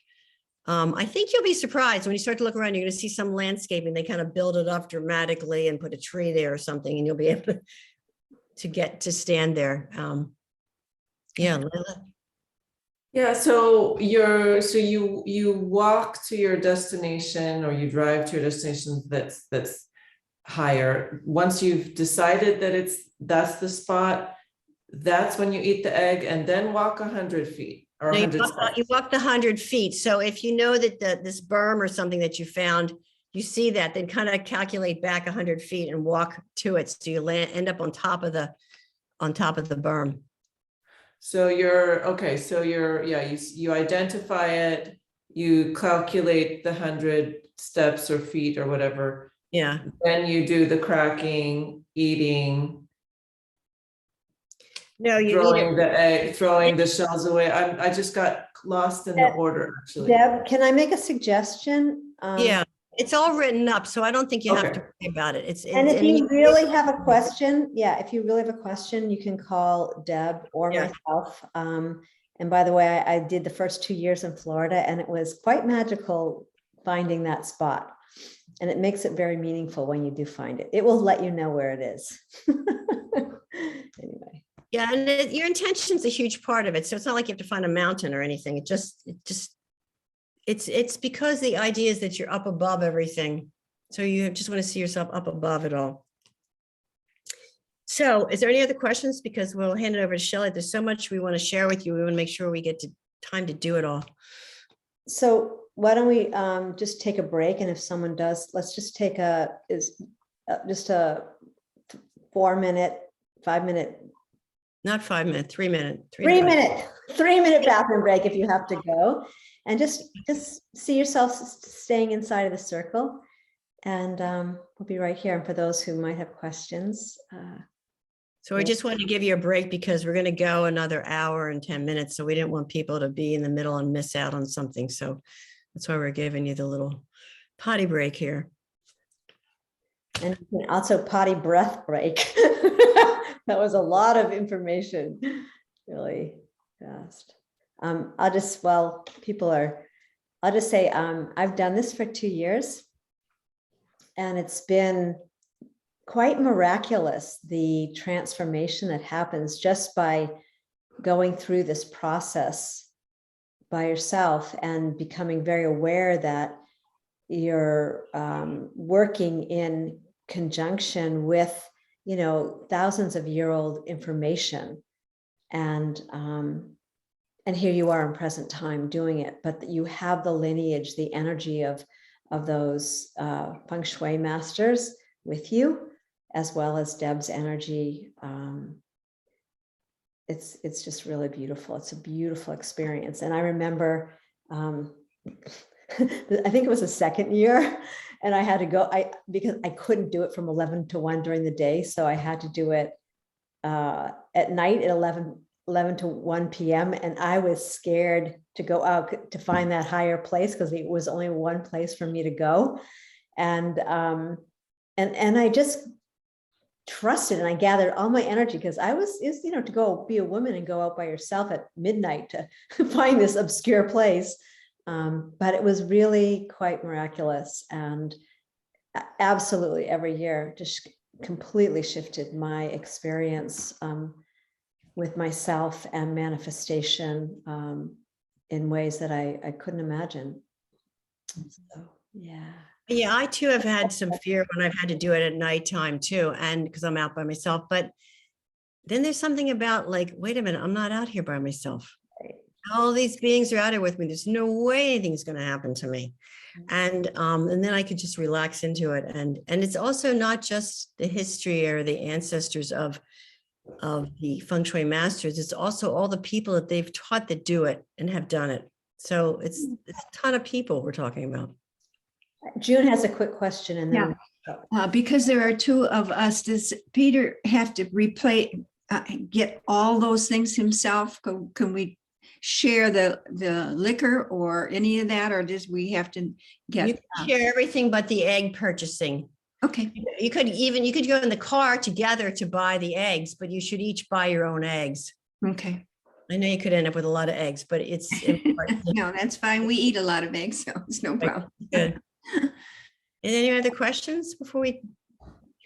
I think you'll be surprised when you start to look around, you're going to see some landscaping. They kind of build it up dramatically and put a tree there or something, and you'll be able to get to stand there. Yeah. Lila? Yeah, so you walk to your destination, or you drive to your destination that's higher. Once you've decided that that's the spot, that's when you eat the egg, and then walk 100 feet or 100 steps. You walk the 100 feet. So if you know that this berm or something that you found, you see that, then kind of calculate back 100 feet and walk to it. So you end up on top of the berm. So you identify it, you calculate the 100 steps or feet or whatever. Yeah. Then you do the cracking, eating. No, you throwing the egg, throwing the shells away. I just got lost in the order, actually. Deb, can I make a suggestion? Yeah, it's all written up, so I don't think you have to Okay. worry about it. And if you really have a question, if you really have a question, you can call Deb or myself. And by the way, I did the first 2 years in Florida, and it was quite magical finding that spot. And it makes it very meaningful when you do find it. It will let you know where it is. Anyway. Yeah, and your intention's a huge part of it. So it's not like you have to find a mountain or anything. It's because the idea is that you're up above everything. So you just want to see yourself up above it all. So is there any other questions? Because we'll hand it over to Shelley. There's so much we want to share with you. We want to make sure we get time to do it all. So why don't we just take a break? And if someone does, let's just take just a 4-minute, 5-minute. Not 5 minutes, 3 minutes. 3-minute bathroom break if you have to go, and just see yourself staying inside of the circle, and we'll be right here. And for those who might have questions. So we just wanted to give you a break because we're going to go another hour and 10 minutes. So we didn't want people to be in the middle and miss out on something. So that's why we're giving you the little potty break here. And you can also potty breath break. That was a lot of information, really. Fast. I'll just, well, people are, I'll just say, I've done this for 2 years and it's been quite miraculous, the transformation that happens just by going through this process by yourself and becoming very aware that you're working in conjunction with, you know, thousands of year-old information. And here you are in present time doing it, but that you have the lineage, the energy of those feng shui masters with you, as well as Deb's energy. It's just really beautiful. It's a beautiful experience. And I remember, I think it was the second year, and I had to go, because I couldn't do it from 11 to 1 during the day. So I had to do it at night at 11 to 1 p.m. And I was scared to go out to find that higher place because it was only one place for me to go. And I just trusted and I gathered all my energy because I was, you know, to go be a woman and go out by yourself at midnight to find this obscure place. But it was really quite miraculous, and absolutely every year just completely shifted my experience with myself and manifestation in ways that I couldn't imagine. So, yeah. Yeah, I too have had some fear when I've had to do it at nighttime too, and because I'm out by myself. But then there's something about like, wait a minute, I'm not out here by myself. Right. All these beings are out here with me. There's no way anything's going to happen to me. And then I could just relax into it. And it's also not just the history or the ancestors of the feng shui masters. It's also all the people that they've taught that do it and have done it. So it's a ton of people we're talking about. June has a quick question, and then Because there are two of us, does Peter have to get all those things himself? Can we share the liquor or any of that, or does we have to You get? can share everything but the egg purchasing. Okay, You could go in the car together to buy the eggs, but you should each buy your own eggs. okay. I know you could end up with a lot of eggs, but it's important. No, that's fine. We eat a lot of eggs, so it's no problem. Good. And any other questions before we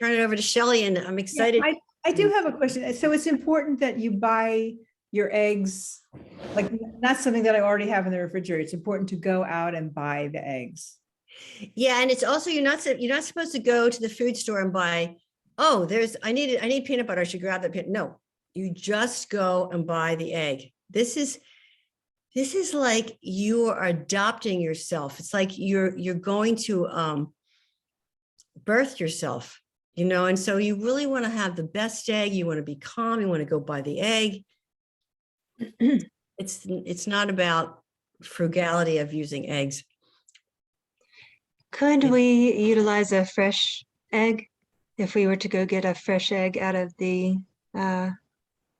turn it over to Shelley? And I'm excited. Yeah, I do have a question. So it's important that you buy your eggs, like not something that I already have in the refrigerator. It's important to go out and buy the eggs. Yeah, and it's also you're not supposed to go to the food store and buy. Oh, I need peanut butter. I should grab that peanut. No, you just go and buy the egg. This is like you are adopting yourself. It's like you're going to birth yourself, you know. And so you really want to have the best egg. You want to be calm. You want to go buy the egg. It's not about frugality of using eggs. Could we utilize a fresh egg if we were to go get a fresh egg out of the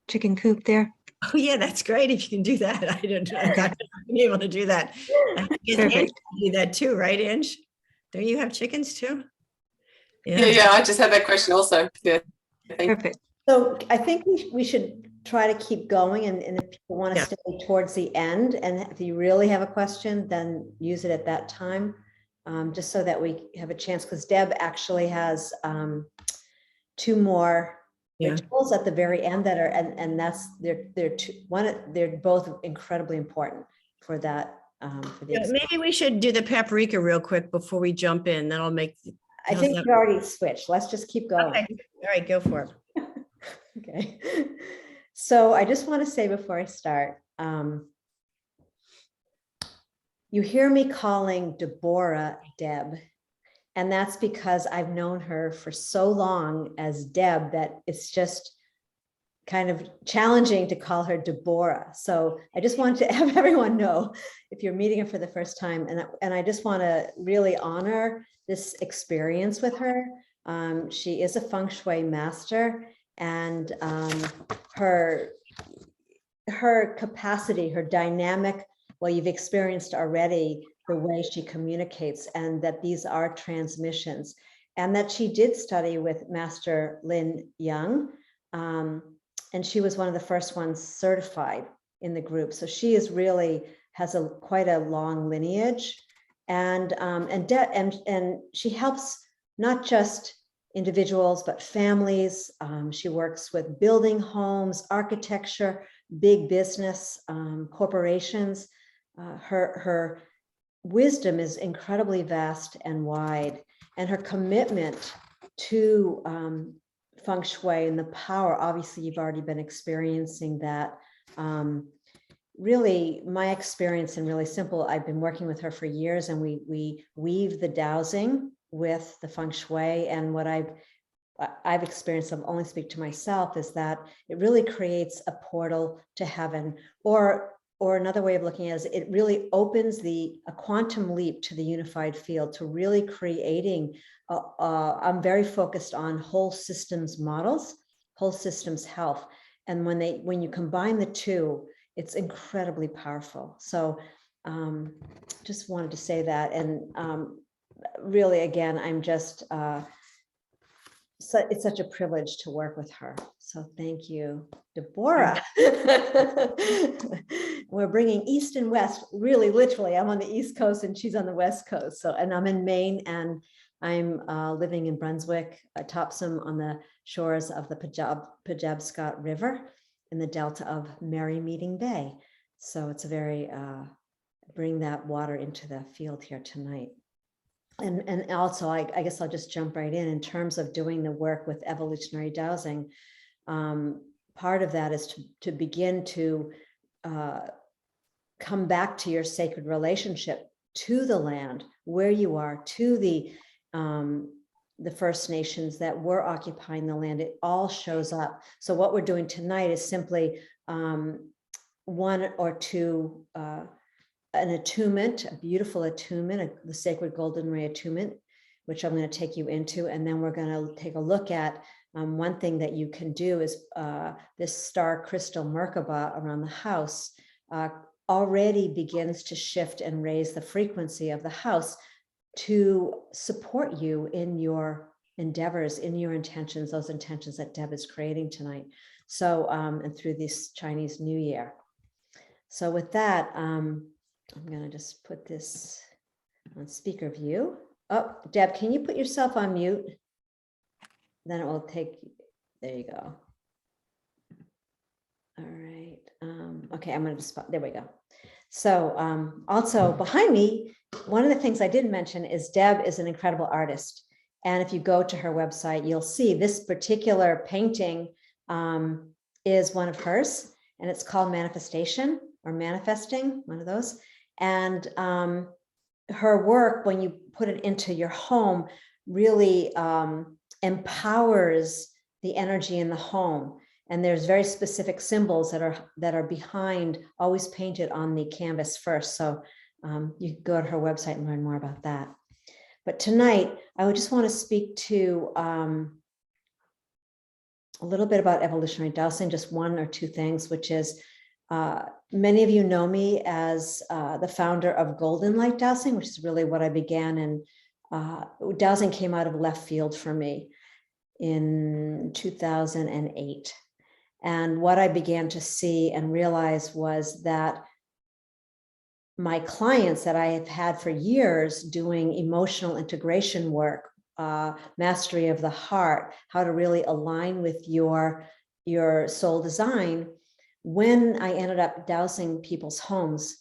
chicken coop there? Oh yeah, that's great if you can do that. I don't know. I'm not been able to do that. I guess Ange Perfect. can do that too, right, Ange? Don't you have chickens too? Yeah, I just had that question also. Yeah, Perfect. so I think we should try to keep going, and if people want to Yeah. stay towards the end, and if you really have a question, then use it at that time, just so that we have a chance, because Deb actually has 2 more Yeah. rituals at the very end that are, and that's they're both incredibly important for that. For the Yeah, maybe we should do the paprika real quick before we jump in. That'll make. I think we already switched. Let's just keep going. Okay. All right, go for it. Okay. So I just want to say before I start, you hear me calling Deborah Deb, and that's because I've known her for so long as Deb that it's just kind of challenging to call her Deborah. So I just want to have everyone know, if you're meeting her for the first time, and I just want to really honor this experience with her. She is a feng shui master, and her capacity, her dynamic, well, you've experienced already the way she communicates, and that these are transmissions, and that she did study with Master Lin Young. And she was one of the first ones certified in the group. So she is really has quite a long lineage, and she helps not just individuals but families. She works with building homes, architecture, big business, corporations. Her wisdom is incredibly vast and wide, and her commitment to feng shui and the power, obviously you've already been experiencing that. Really, my experience, and really simple, I've been working with her for years, and we weave the dowsing with the feng shui. And what I've experienced, I'll only speak to myself, is that it really creates a portal to heaven, or another way of looking at it is it really opens a quantum leap to the unified field, to really creating I'm very focused on whole systems models, whole systems health. And when you combine the two, it's incredibly powerful. So just wanted to say that. And really, again, I'm just, it's such a privilege to work with her. So thank you, Deborah. We're bringing East and West, really, literally. I'm on the East Coast and she's on the West Coast. So, and I'm in Maine, and I'm living in Brunswick, Topsom, on the shores of the Penobscot River in the delta of Merry Meeting Bay. So it's a very, bring that water into the field here tonight. And also, I guess I'll just jump right in terms of doing the work with evolutionary dowsing. Part of that is to begin to come back to your sacred relationship to the land where you are, to the First Nations that were occupying the land. It all shows up. So what we're doing tonight is simply one or two, an attunement, a beautiful attunement, the sacred golden ray attunement, which I'm going to take you into. And then we're going to take a look at one thing that you can do is this star crystal Merkaba around the house already begins to shift and raise the frequency of the house to support you in your endeavors, in your intentions, those intentions that Deb is creating tonight. So, and through this Chinese New Year. So with that, I'm going to just put this on speaker view. Oh, Deb, can you put yourself on mute? Then it will take, there you go. All right. Okay, I'm going to spot, there we go. So also behind me, one of the things I didn't mention is Deb is an incredible artist. And if you go to her website, you'll see this particular painting is one of hers, and it's called Manifestation or Manifesting, one of those. And her work, when you put it into your home, really empowers the energy in the home. And there's very specific symbols that are behind, always painted on the canvas first. So you can go to her website and learn more about that. But tonight, I would just want to speak to a little bit about evolutionary dowsing, just one or two things, which is many of you know me as the founder of Golden Light Dowsing, which is really what I began. And dowsing came out of left field for me in 2008. And what I began to see and realize was that my clients that I have had for years doing emotional integration work, mastery of the heart, how to really align with your soul design. When I ended up dowsing people's homes,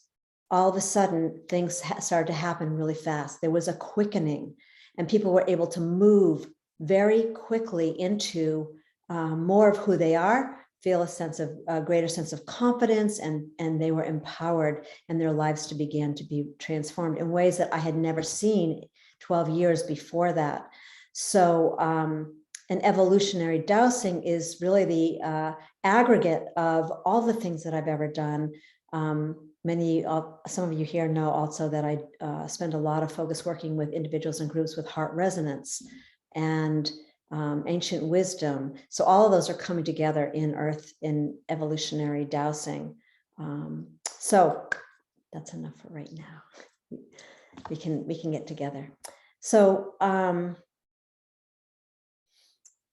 all of a sudden things started to happen really fast. There was a quickening, and people were able to move very quickly into more of who they are, feel a greater sense of confidence, and they were empowered, and their lives began to be transformed in ways that I had never seen 12 years before that. So an evolutionary dowsing is really the aggregate of all the things that I've ever done. Some of you here know also that I spend a lot of focus working with individuals and groups with heart resonance and ancient wisdom. So all of those are coming together in evolutionary dowsing. So that's enough for right now. We can get together. So let's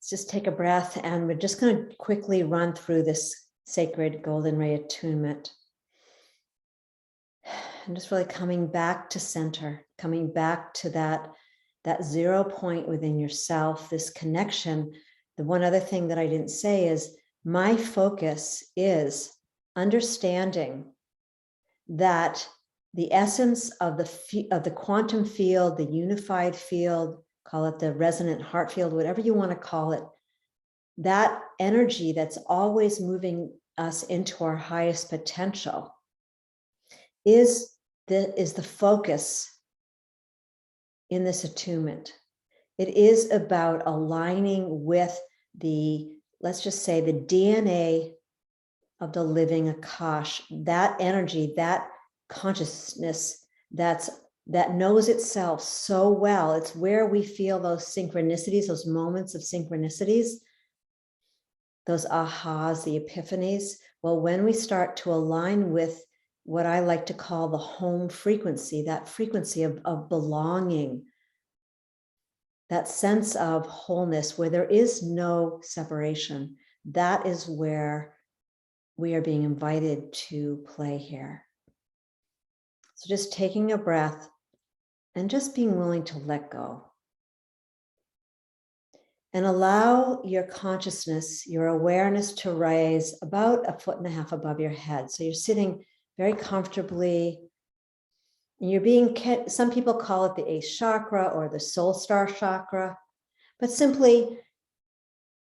just take a breath, and we're just going to quickly run through this sacred golden ray attunement. And just really coming back to center, coming back to that 0 point within yourself, this connection. The one other thing that I didn't say is my focus is understanding that the essence of the quantum field, the unified field, call it the resonant heart field, whatever you want to call it, that energy that's always moving us into our highest potential is the focus in this attunement. It is about aligning with let's just say the DNA of the living Akash, that energy, that consciousness that knows itself so well. It's where we feel those synchronicities, those moments of synchronicities, those ahas, the epiphanies. Well, when we start to align with what I like to call the home frequency, that frequency of belonging, that sense of wholeness where there is no separation, that is where we are being invited to play here. So just taking a breath and just being willing to let go. And allow your consciousness, your awareness to rise about 1.5 feet above your head. So you're sitting very comfortably. And you're being, some people call it the 8th chakra or the soul star chakra, but simply,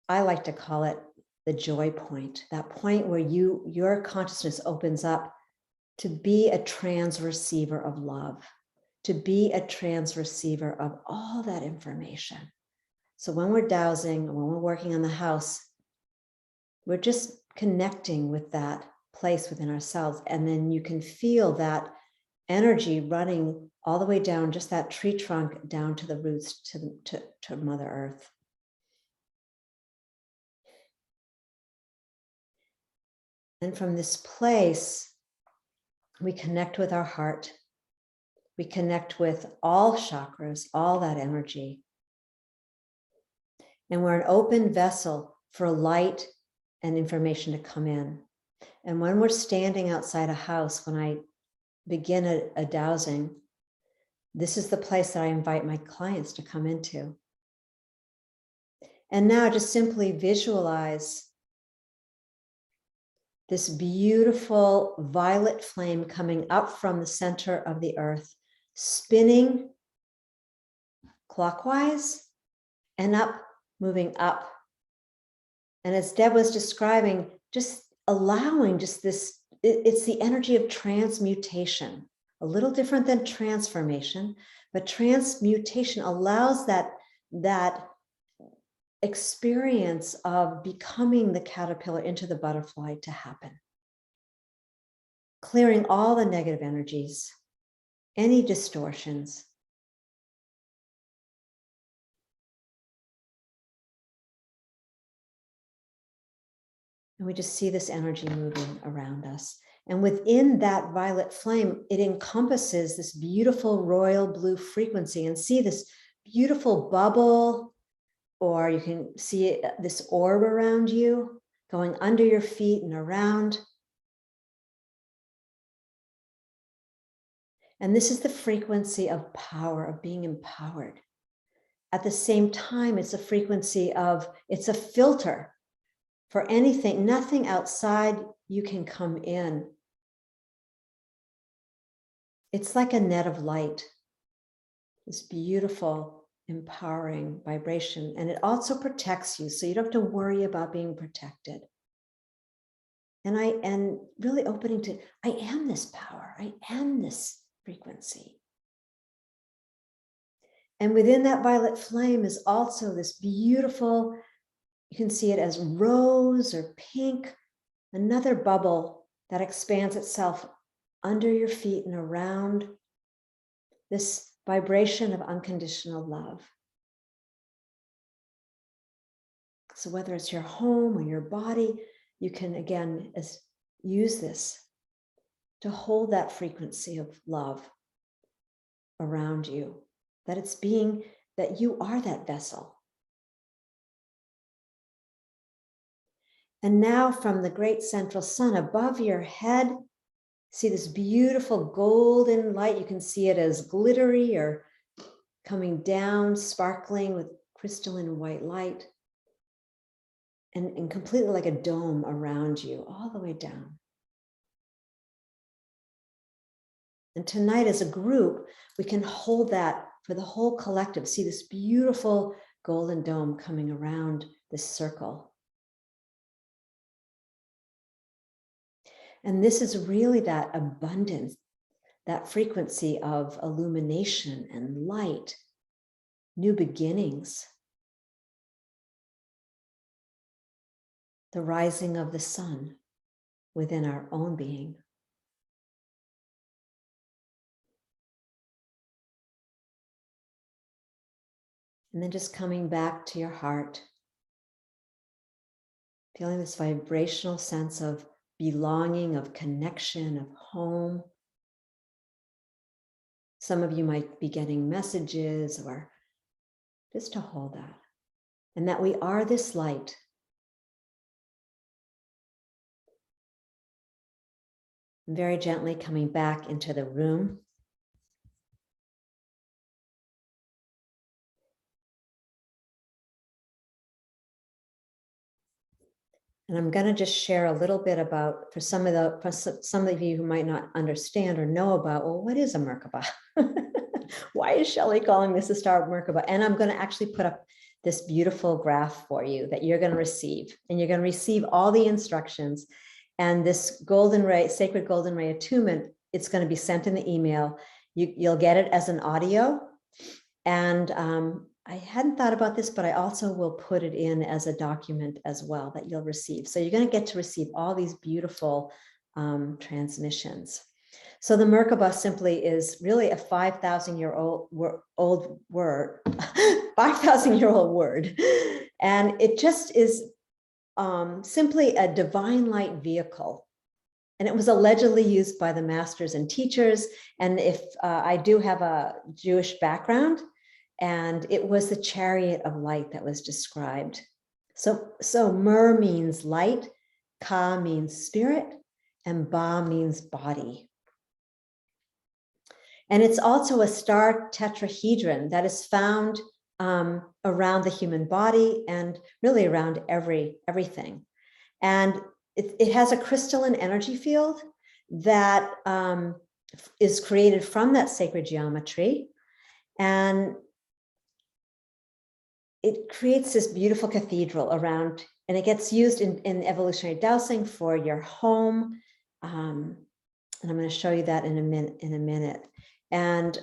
I like to call it the joy point, that point where your consciousness opens up to be a transreceiver of love, to be a transreceiver of all that information. So when we're dowsing, when we're working on the house, we're just connecting with that place within ourselves. And then you can feel that energy running all the way down, just that tree trunk down to the roots, to Mother Earth. And from this place, we connect with our heart. We connect with all chakras, all that energy. And we're an open vessel for light and information to come in. And when we're standing outside a house, when I begin a dowsing, this is the place that I invite my clients to come into. And now just simply visualize this beautiful violet flame coming up from the center of the earth, spinning clockwise and up, moving up. And as Deb was describing, just allowing just this, it's the energy of transmutation, a little different than transformation, but transmutation allows that experience of becoming the caterpillar into the butterfly to happen. Clearing all the negative energies, any distortions. And we just see this energy moving around us. And within that violet flame, it encompasses this beautiful royal blue frequency. And see this beautiful bubble, or you can see it, this orb around you, going under your feet and around. And this is the frequency of power, of being empowered. At the same time, it's a frequency of, it's a filter for anything, nothing outside you can come in. It's like a net of light, this beautiful, empowering vibration. And it also protects you, so you don't have to worry about being protected. And really opening to, I am this power, I am this frequency. And within that violet flame is also this beautiful, you can see it as rose or pink, another bubble that expands itself under your feet and around, this vibration of unconditional love. So whether it's your home or your body, you can again use this to hold that frequency of love around you, that it's being, that you are that vessel. And now from the great central sun above your head, See this beautiful golden light. You can see it as glittery or coming down, sparkling with crystalline white light. And completely like a dome around you, all the way down. And tonight as a group, we can hold that for the whole collective. See this beautiful golden dome coming around this circle. And this is really that abundance, that frequency of illumination and light, new beginnings, the rising of the sun within our own being. And then just coming back to your heart, feeling this vibrational sense of belonging, of connection, of home. Some of you might be getting messages, or just to hold that. And that we are this light. And very gently coming back into the room. And I'm going to just share a little bit about, for some of you who might not understand or know about, well, what is a Merkaba? Why is Shelley calling this a star of Merkaba? And I'm going to actually put up this beautiful graph for you that you're going to receive. And you're going to receive all the instructions. And this golden ray, sacred golden ray attunement, it's going to be sent in the email. You'll get it as an audio. And I hadn't thought about this, but I also will put it in as a document as well that you'll receive. So you're going to get to receive all these beautiful transmissions. So the Merkaba simply is really a 5,000-year-old word, 5,000-year-old word. And it just is simply a divine light vehicle. And it was allegedly used by the masters and teachers. And if I do have a Jewish background, and it was the chariot of light that was described. So Mer means light, Ka means spirit, and Ba means body. And it's also a star tetrahedron that is found around the human body and really around everything. And it has a crystalline energy field that is created from that sacred geometry. And it creates this beautiful cathedral around, and it gets used in evolutionary dowsing for your home. And I'm going to show you that in a minute. And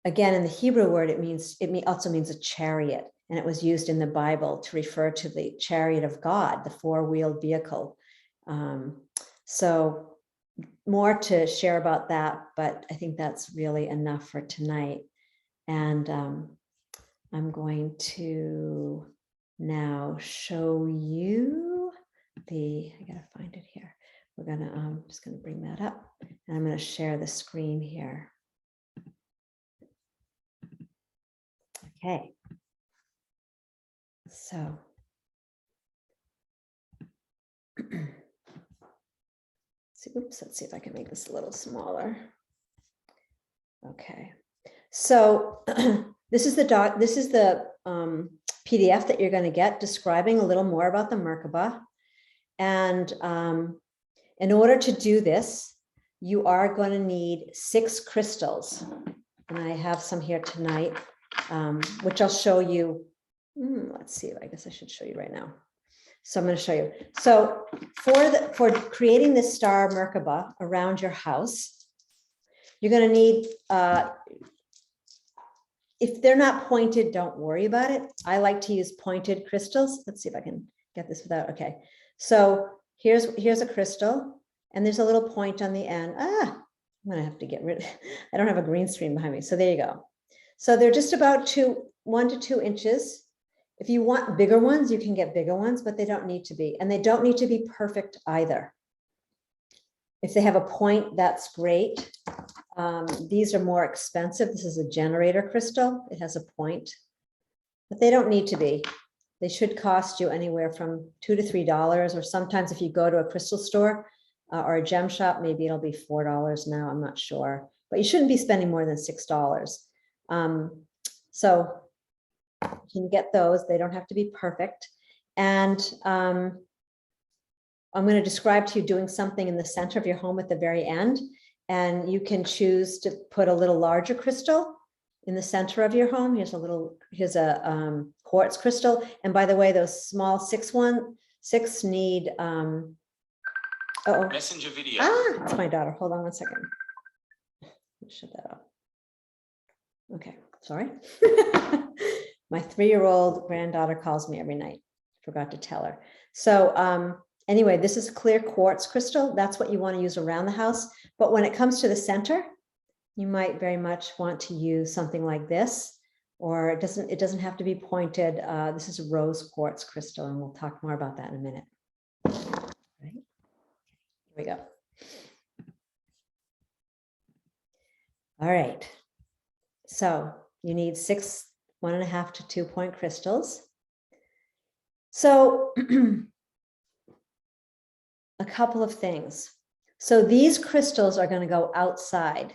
again, in the Hebrew word, it also means a chariot, and it was used in the Bible to refer to the chariot of God, the four-wheeled vehicle. So more to share about that, but I think that's really enough for tonight. And I'm going to now show you I gotta find it here. We're gonna, I'm just gonna bring that up, and I'm gonna share the screen here. Okay. So. Oops, let's see if I can make this a little smaller. Okay. So this is the PDF that you're going to get describing a little more about the Merkaba. And in order to do this, you are going to need 6 crystals. And I have some here tonight, which I'll show you. Let's see, I guess I should show you right now. So I'm going to show you. So for creating this star Merkaba around your house, you're going to need, if they're not pointed, don't worry about it. I like to use pointed crystals. Let's see if I can get this without, okay. So here's a crystal, and there's a little point on the end. I'm gonna have to get rid of, I don't have a green screen behind me. So there you go. So they're just about 1 to 2 inches. If you want bigger ones, you can get bigger ones, but they don't need to be. And they don't need to be perfect either. If they have a point, that's great. These are more expensive. This is a generator crystal. It has a point, but they don't need to be. They should cost you anywhere from $2 to $3, or sometimes if you go to a crystal store or a gem shop, maybe it'll be $4 now, I'm not sure. But you shouldn't be spending more than $6. So you can get those, they don't have to be perfect. And I'm going to describe to you doing something in the center of your home at the very end. And you can choose to put a little larger crystal in the center of your home. Here's a quartz crystal. And by the way, those small 6 need, Messenger video. it's my daughter. Hold on one second. Shut that off. Okay, sorry. My 3-year-old granddaughter calls me every night. Forgot to tell her. So anyway, this is clear quartz crystal. That's what you want to use around the house. But when it comes to the center, you might very much want to use something like this, or it doesn't have to be pointed. This is a rose quartz crystal, and we'll talk more about that in a minute. Right? Here we go. All right. So you need 6 1.5 to 2 point crystals. So a couple of things. So these crystals are going to go outside.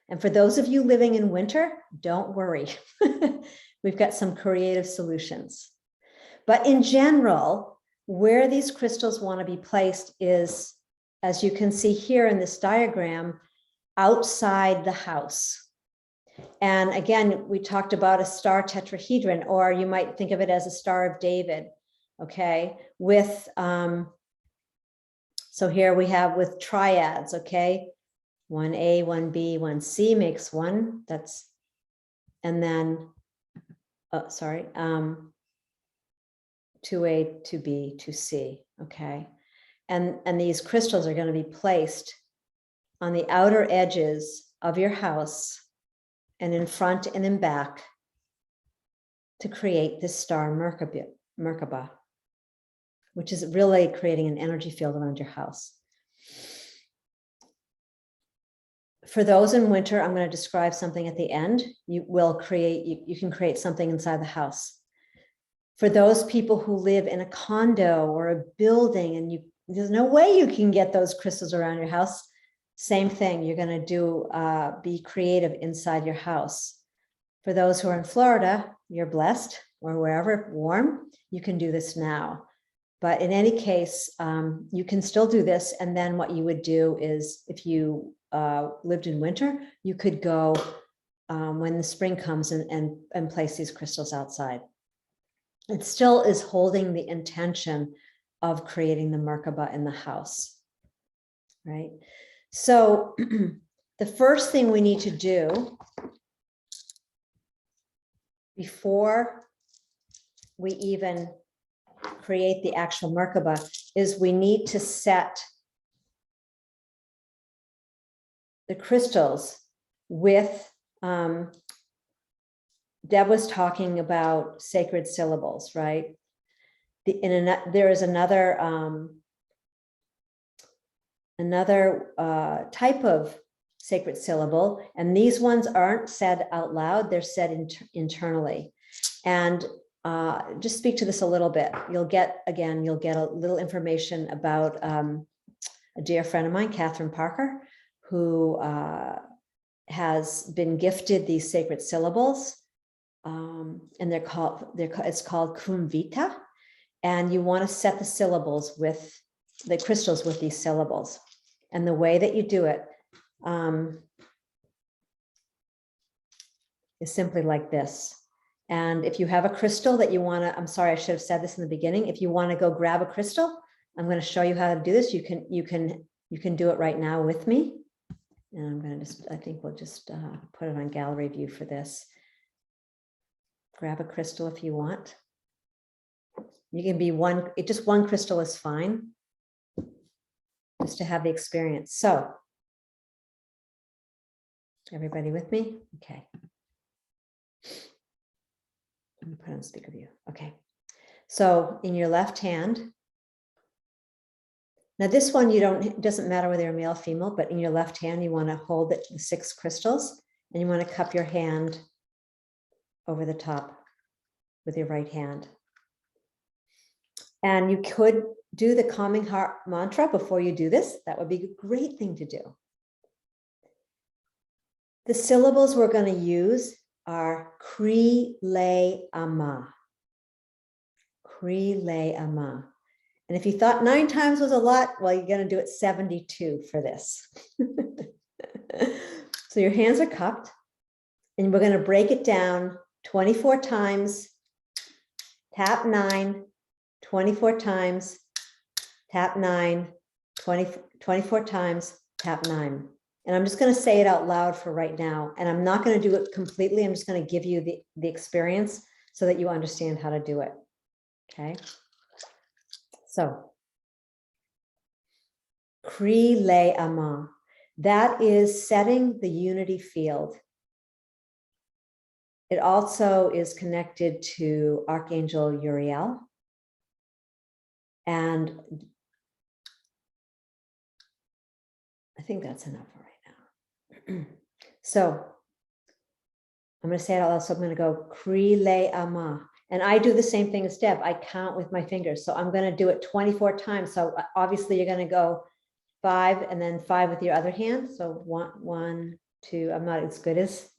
And for those of you living in winter, don't worry. We've got some creative solutions. But in general, where these crystals want to be placed is, as you can see here in this diagram, outside the house. And again, we talked about a star tetrahedron, or you might think of it as a Star of David, okay? With, so here we have with triads, okay? 1A, 1B, 1C makes 1, that's, and then, 2A, 2B, 2C, okay? And these crystals are going to be placed on the outer edges of your house and in front and in back to create this star Merkaba, which is really creating an energy field around your house. For those in winter, I'm going to describe something at the end. You can create something inside the house. For those people who live in a condo or a building and there's no way you can get those crystals around your house, same thing, you're going to be creative inside your house. For those who are in Florida, you're blessed, or wherever warm, you can do this now. But in any case, you can still do this. And then what you would do is, if you lived in winter, you could go when the spring comes and place these crystals outside. It still is holding the intention of creating the Merkaba in the house, right? So the first thing we need to do before we even create the actual Merkaba is we need to set the crystals with, Deb was talking about sacred syllables, right? There is another type of sacred syllable, and these ones aren't said out loud, they're said internally. And just speak to this a little bit. You'll get a little information about a dear friend of mine, Catherine Parker, who has been gifted these sacred syllables, and it's called Kumvita, and you want to set the syllables with the crystals with these syllables. And the way that you do it is simply like this. And if you have a crystal that you want to, I'm sorry, I should have said this in the beginning. If you want to go grab a crystal, I'm going to show you how to do this. You can do it right now with me. And I'm going to I think we'll just put it on gallery view for this. Grab a crystal if you want. You can be just one crystal is fine, just to have the experience. So, everybody with me? Okay. I'm going to put on speaker view. Okay. So in your left hand, now this one it doesn't matter whether you're male or female, but in your left hand, you want to hold the 6 crystals, and you want to cup your hand over the top with your right hand. And you could do the calming heart mantra before you do this. That would be a great thing to do. The syllables we're going to use are Kri Le Ama. Kri Le Ama. And if you thought 9 times was a lot, well, you're going to do it 72 for this. So your hands are cupped, and we're going to break it down 24 times, tap 9, 24 times, tap 9, 24 times, tap 9. And I'm just going to say it out loud for right now. And I'm not going to do it completely. I'm just going to give you the experience so that you understand how to do it. Okay. So, Kri Le Ama. That is setting the unity field. It also is connected to Archangel Uriel. And I think that's enough for right now. So I'm going to say it out loud. So I'm going to go Kri Le Ama. And I do the same thing as Deb. I count with my fingers. So I'm going to do it 24 times. So obviously you're going to go 5 and then 5 with your other hand. So 1, 2. I'm not as good as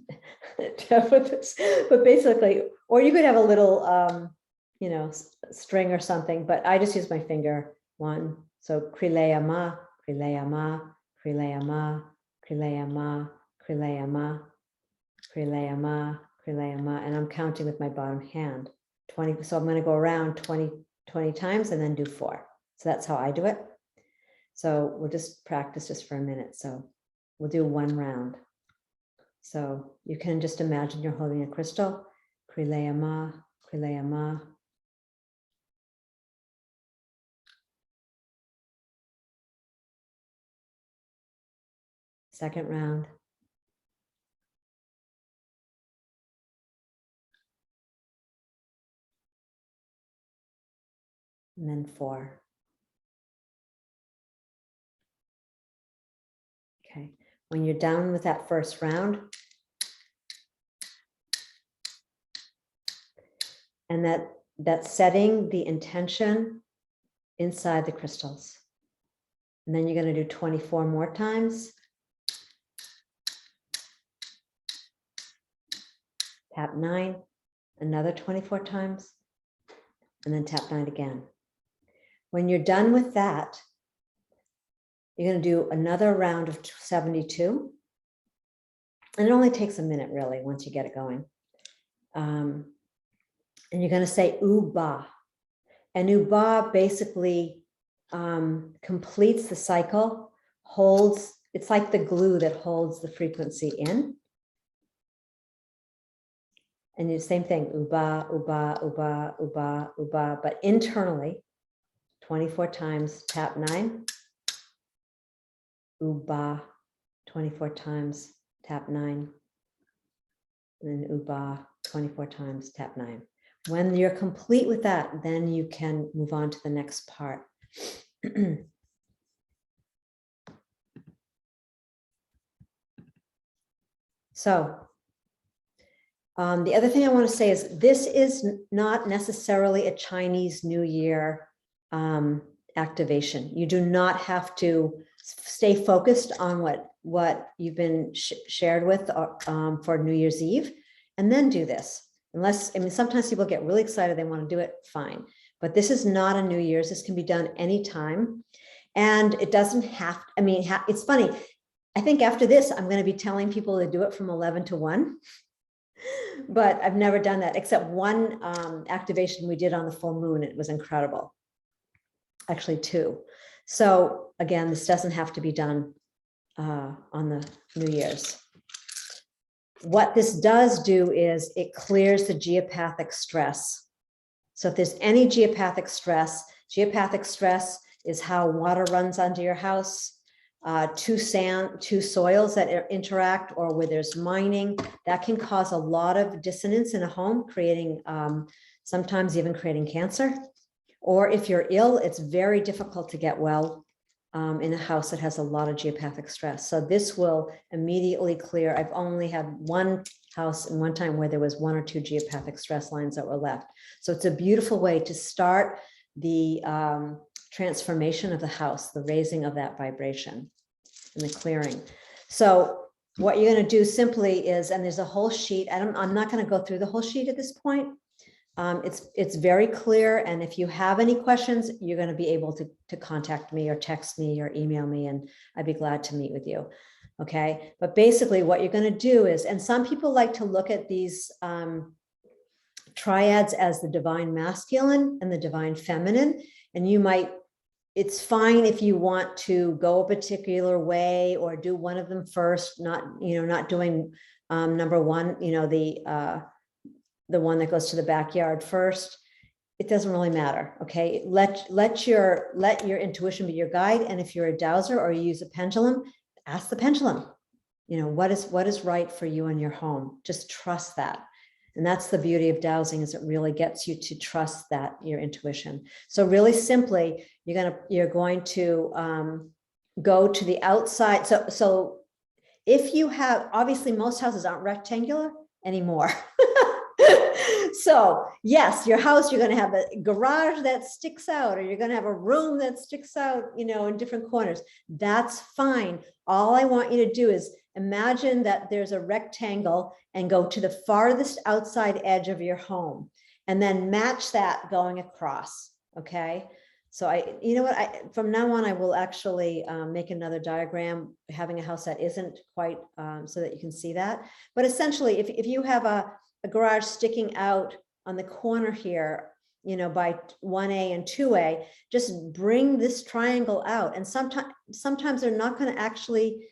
Deb with this, but basically, or you could have a little, string or something, but I just use my finger. 1. So Kri Le Ama, Kri Le Ama, Kri Le Ama, Kri Le Ama, Kri Le Ama, Kri Le Ama, Kri Le Ama, and I'm counting with my bottom hand. 20. So I'm going to go around 20 times and then do 4. So that's how I do it. So we'll just practice just for a minute. So we'll do 1 round. So you can just imagine you're holding a crystal. Kri Le Ama, Kri Le Ama. Second round. And then 4. Okay. When you're done with that first round, and that's setting the intention inside the crystals. And then you're going to do 24 more times. Tap 9, another 24 times, and then tap 9 again. When you're done with that, you're going to do another round of 72. And it only takes a minute, really, once you get it going. And you're going to say Uba. And Uba basically completes the cycle, it's like the glue that holds the frequency in. And the same thing, Uba, Uba, Uba, Uba, Uba, but internally, 24 times, tap 9. Uba, 24 times, tap 9. And then Uba, 24 times, tap 9. When you're complete with that, then you can move on to the next part. So, the other thing I want to say is this is not necessarily a Chinese New Year activation. You do not have to stay focused on what you've been shared with for New Year's Eve, and then do this. Unless, I mean, sometimes people get really excited, they want to do it, fine. But this is not a New Year's. This can be done anytime. And it doesn't have, I mean, it's funny. I think after this, I'm going to be telling people to do it from 11 to 1. But I've never done that except one activation we did on the full moon. It was incredible. Actually 2. So again, this doesn't have to be done on the New Year's. What this does do is it clears the geopathic stress. So if there's any geopathic stress is how water runs under your house. Two soils that interact, or where there's mining, that can cause a lot of dissonance in a home, creating sometimes even creating cancer. Or if you're ill, it's very difficult to get well in a house that has a lot of geopathic stress. So this will immediately clear. I've only had one house in one time where there was 1 or 2 geopathic stress lines that were left. So it's a beautiful way to start the transformation of the house, the raising of that vibration and the clearing. So what you're going to do simply is, and there's a whole sheet. I'm not going to go through the whole sheet at this point. It's very clear. And if you have any questions, you're going to be able to contact me or text me or email me, and I'd be glad to meet with you. Okay. But basically what you're going to do is, and some people like to look at these triads as the divine masculine and the divine feminine. And you might, it's fine if you want to go a particular way or do one of them first, not doing number one, the one that goes to the backyard first. It doesn't really matter. Okay. Let your intuition be your guide. And if you're a dowser or you use a pendulum, ask the pendulum, what is right for you in your home. Just trust that. And that's the beauty of dowsing, is it really gets you to trust that, your intuition. So really simply, you're going to go to the outside. So if you have, obviously most houses aren't rectangular anymore. So yes, your house, you're going to have a garage that sticks out, or you're going to have a room that sticks out, in different corners. That's fine. All I want you to do is imagine that there's a rectangle and go to the farthest outside edge of your home, and then match that going across. Okay. So from now on, I will actually make another diagram, having a house that isn't quite so that you can see that. But essentially, if you have a garage sticking out on the corner here, by 1A and 2A, just bring this triangle out. And sometimes they're not going to actually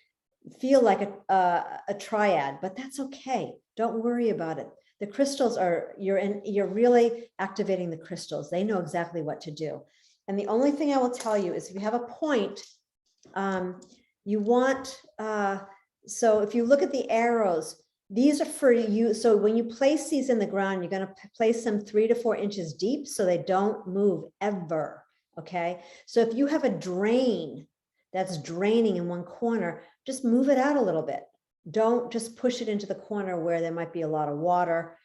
feel like a triad, but that's okay. Don't worry about it. The crystals you're really activating the crystals. They know exactly what to do. And the only thing I will tell you is, if you have a point, you want, so if you look at the arrows, these are for you. So when you place these in the ground, you're going to place them 3 to 4 inches deep so they don't move ever. Okay. So if you have a drain that's draining in one corner, just move it out a little bit. Don't just push it into the corner where there might be a lot of water,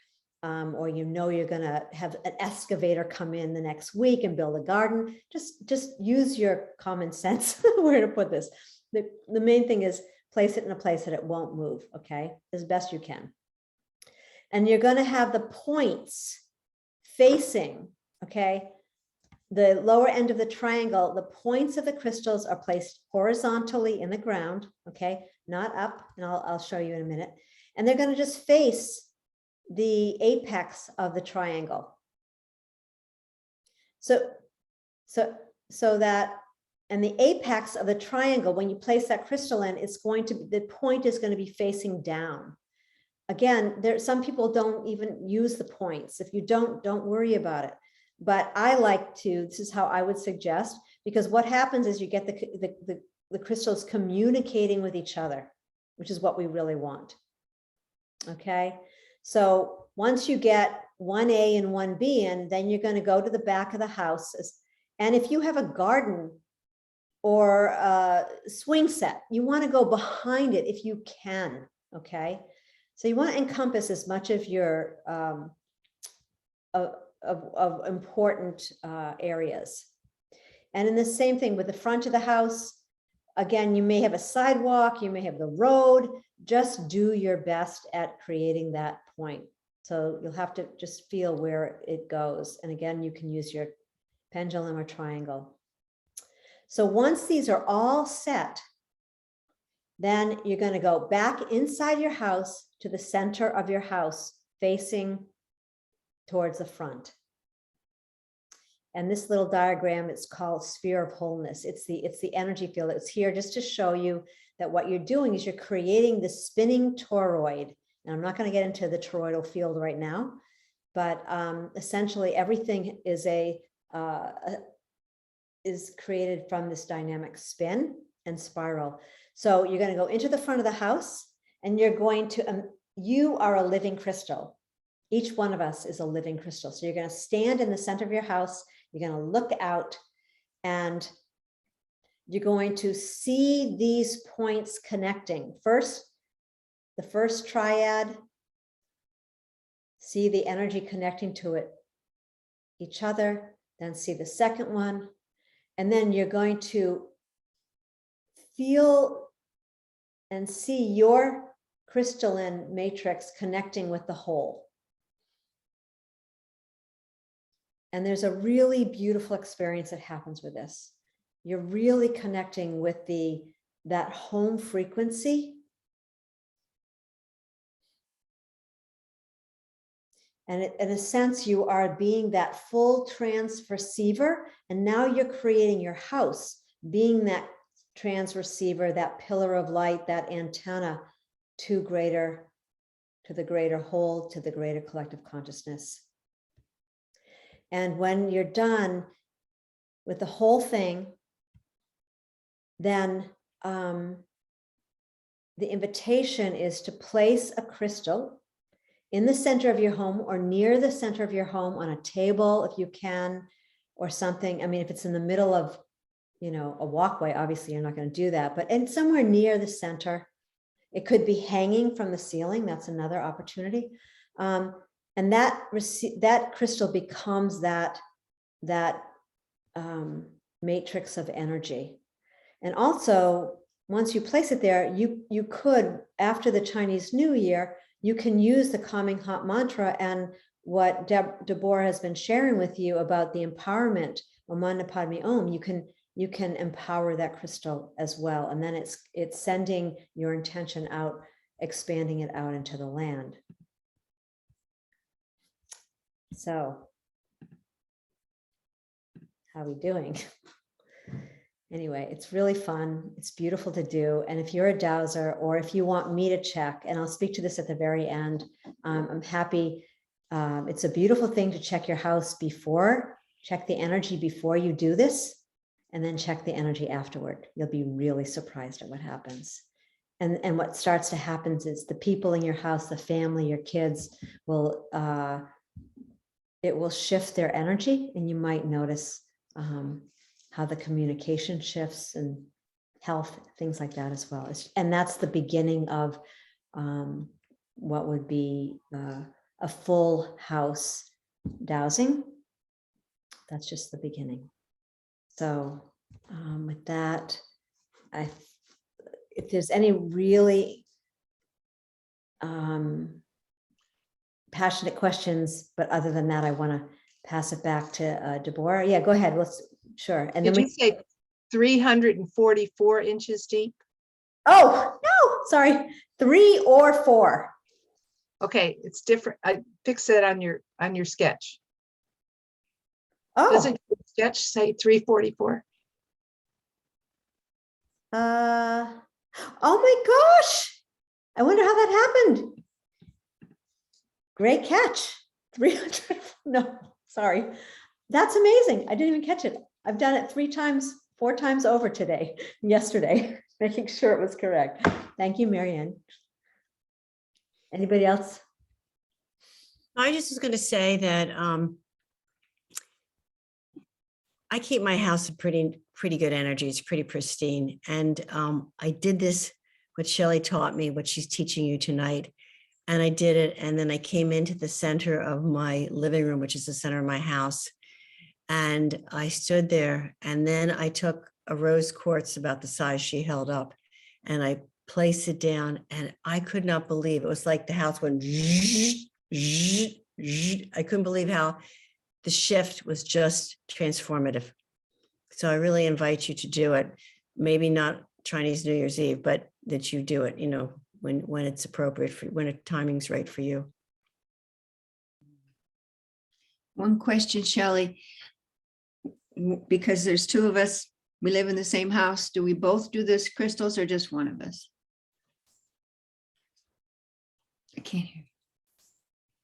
or you're going to have an excavator come in the next week and build a garden. Just use your common sense where to put this. The main thing is place it in a place that it won't move, okay, as best you can. And you're going to have the points facing, okay, the lower end of the triangle. The points of the crystals are placed horizontally in the ground, okay, not up, and I'll show you in a minute. And they're going to just face the apex of the triangle. So that, and the apex of the triangle, when you place that crystal in, the point is going to be facing down. Again, some people don't even use the points. If you don't worry about it. But I like to, this is how I would suggest, because what happens is you get the crystals communicating with each other, which is what we really want. Okay. So once you get 1A and 1B in, then you're going to go to the back of the house. And if you have a garden or a swing set, you want to go behind it if you can. Okay. So you want to encompass as much of your of important areas. And in the same thing with the front of the house, again, you may have a sidewalk, you may have the road. Just do your best at creating that point. So you'll have to just feel where it goes. And again, you can use your pendulum or triangle. So once these are all set, then you're going to go back inside your house to the center of your house, facing towards the front. And this little diagram, it's called sphere of wholeness. It's the energy field. It's here just to show you that what you're doing is you're creating the spinning toroid. And I'm not going to get into the toroidal field right now, but essentially everything is is created from this dynamic spin and spiral. So you're going to go into the front of the house, and you're going to, you are a living crystal. Each one of us is a living crystal. So you're going to stand in the center of your house. You're going to look out, and you're going to see these points connecting. First, the first triad, see the energy connecting to it, each other. then see the second one, and then you're going to feel and see your crystalline matrix connecting with the whole. And there's a really beautiful experience that happens with this. You're really connecting with that home frequency. And in a sense, you are being that full transreceiver, and now you're creating your house, being that transreceiver, that pillar of light, that antenna to the greater whole, to the greater collective consciousness. And when you're done with the whole thing, then the invitation is to place a crystal in the center of your home or near the center of your home, on a table if you can, or something. I mean, if it's in the middle of, a walkway, obviously you're not going to do that, but and somewhere near the center. It could be hanging from the ceiling. That's another opportunity. And that crystal becomes that matrix of energy. And also, once you place it there, you could, after the Chinese New Year, you can use the calming hot mantra and what Deborah has been sharing with you about the empowerment, Om Mani Padme Om. You can empower that crystal as well. And then it's sending your intention out, expanding it out into the land. So, how are we doing? Anyway, it's really fun. It's beautiful to do. And if you're a dowser, or if you want me to check, and I'll speak to this at the very end, I'm happy. It's a beautiful thing to check your house check the energy before you do this, and then check the energy afterward. You'll be really surprised at what happens. And what starts to happen is the people in your house, the family, your kids will, it will shift their energy, and you might notice how the communication shifts, and health, things like that as well. And that's the beginning of what would be a full house dowsing. That's just the beginning. So with that, if there's any really passionate questions, but other than that, I want to pass it back to Deborah. Yeah, go ahead. Sure. And Did then you say 344 inches deep? Oh, no, sorry. 3 or 4. Okay, it's different. I fixed it on your sketch. Oh, Doesn't your sketch say 344? oh my gosh. I wonder how that happened. Great catch. 300. No, sorry. That's amazing. I didn't even catch it. I've done it 4 times over yesterday, making sure it was correct. Thank you, Marianne. Anybody else? I just was going to say that I keep my house a pretty good energy. It's pretty pristine. And I did this, what Shelley taught me, what she's teaching you tonight. And I did it. And then I came into the center of my living room, which is the center of my house. And I stood there, and then I took a rose quartz about the size she held up, and I placed it down, and I could not believe it was like the house went. I couldn't believe how the shift was just transformative. So I really invite you to do it. Maybe not Chinese New Year's Eve, but that you do it, when it's appropriate for when the timing's right for you. One question, Shelley. Because there's 2 of us, we live in the same house. Do we both do this crystals, or just one of us? I can't hear you.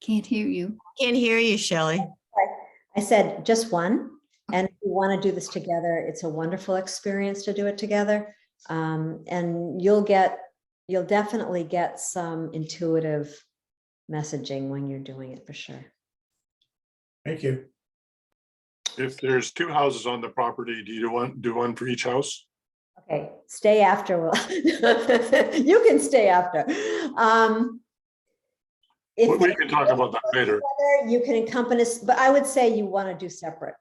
Can't hear you. Can't hear you, Shelley. I said just one. And if you want to do this together, it's a wonderful experience to do it together. And you'll definitely get some intuitive messaging when you're doing it, for sure. Thank you. If there's 2 houses on the property, do you do one for each house? Okay, stay after. You can stay after. If We can talk about that later. you can encompass, but I would say you want to do separate.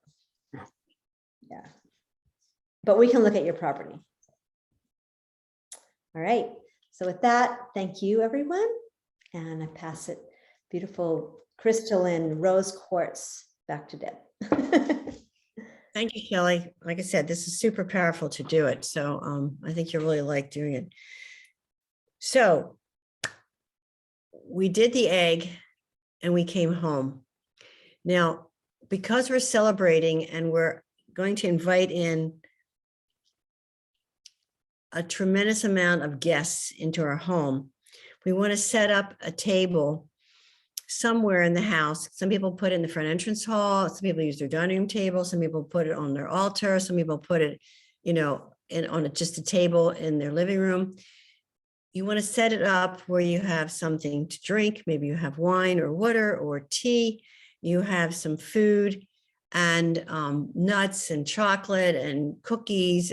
but we can look at your property. All right. So with that, thank you, everyone. And I pass it, beautiful crystalline rose quartz, back to Deb. Thank you, Shelley. Like I said, this is super powerful to do it. So I think you really like doing it. So we did the egg and we came home. Now, because we're celebrating and we're going to invite in a tremendous amount of guests into our home, we want to set up a table somewhere in the house. Some people put it in the front entrance hall. Some people use their dining room table. Some people put it on their altar. Some people put it, on just a table in their living room. You want to set it up where you have something to drink. Maybe you have wine or water or tea. You have some food and nuts and chocolate and cookies.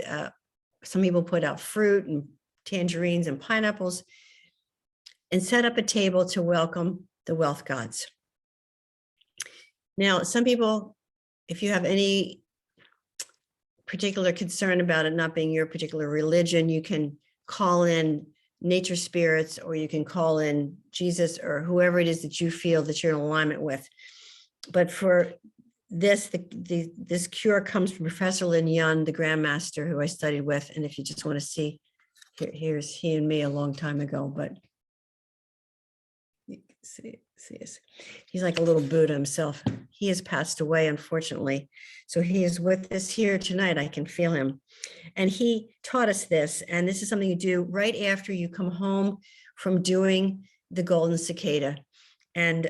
Some people put out fruit and tangerines and pineapples, and set up a table to welcome the wealth gods. Now, some people, if you have any particular concern about it not being your particular religion, you can call in nature spirits, or you can call in Jesus, or whoever it is that you feel that you're in alignment with. But for this, this cure comes from Professor Lin Yun, the Grandmaster, who I studied with. And if you just want to see, here's he and me a long time ago, but you can see this. He's like a little Buddha himself. He has passed away, unfortunately. So he is with us here tonight. I can feel him. And he taught us this. And this is something you do right after you come home from doing the golden cicada. And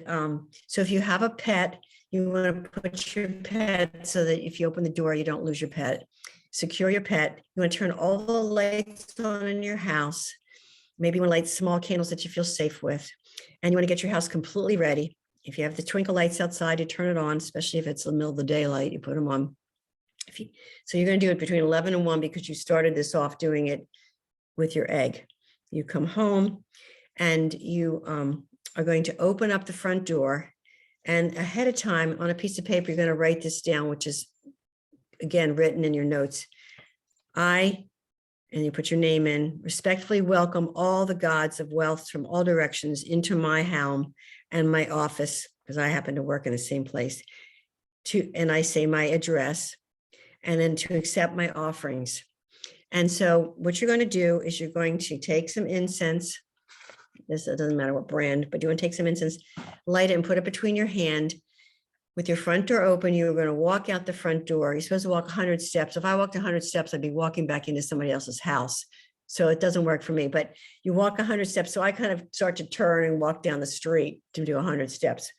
so if you have a pet, you want to put your pet so that if you open the door, you don't lose your pet. Secure your pet. You want to turn all the lights on in your house. Maybe you want to light small candles that you feel safe with. And you want to get your house completely ready. If you have the twinkle lights outside, you turn it on, especially if it's the middle of the daylight, you put them on. So you're going to do it between 11 and 1 because you started this off doing it with your egg. You come home and you are going to open up the front door. And ahead of time on a piece of paper, you're going to write this down, which is, again, written in your notes. And you put your name in, respectfully welcome all the gods of wealth from all directions into my home and my office, because I happen to work in the same place, and I say my address, and then to accept my offerings. And so what you're going to do is you're going to take some incense. It doesn't matter what brand, but you want to take some incense, light it and put it between your hand. With your front door open, you're going to walk out the front door. You're supposed to walk 100 steps. If I walked 100 steps, I'd be walking back into somebody else's house. So it doesn't work for me, but you walk 100 steps. So I kind of start to turn and walk down the street to do 100 steps.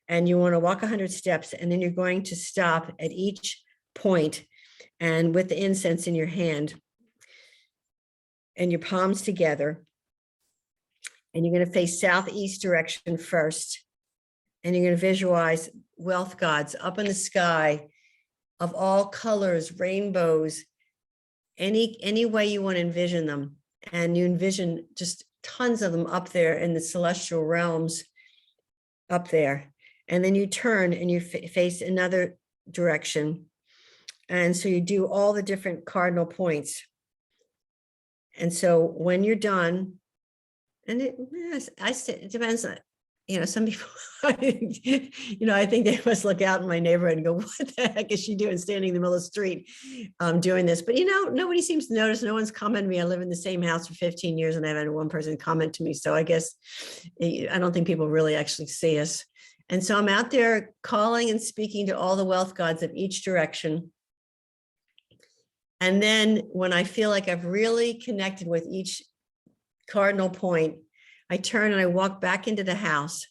And you want to walk 100 steps, and then you're going to stop at each point, and with the incense in your hand and your palms together, and you're going to face southeast direction first. And you're going to visualize wealth gods up in the sky of all colors, rainbows, any way you want to envision them. And you envision just tons of them up there in the celestial realms up there. And then you turn and you face another direction. And so you do all the different cardinal points. And so when you're done, and it depends on, some people, I think they must look out in my neighborhood and go, what the heck is she doing standing in the middle of the street doing this? But, nobody seems to notice. No one's commented me. I live in the same house for 15 years and I've had one person comment to me. So I guess I don't think people really actually see us. And so I'm out there calling and speaking to all the wealth gods of each direction. And then when I feel like I've really connected with each cardinal point, I turn and I walk back into the house.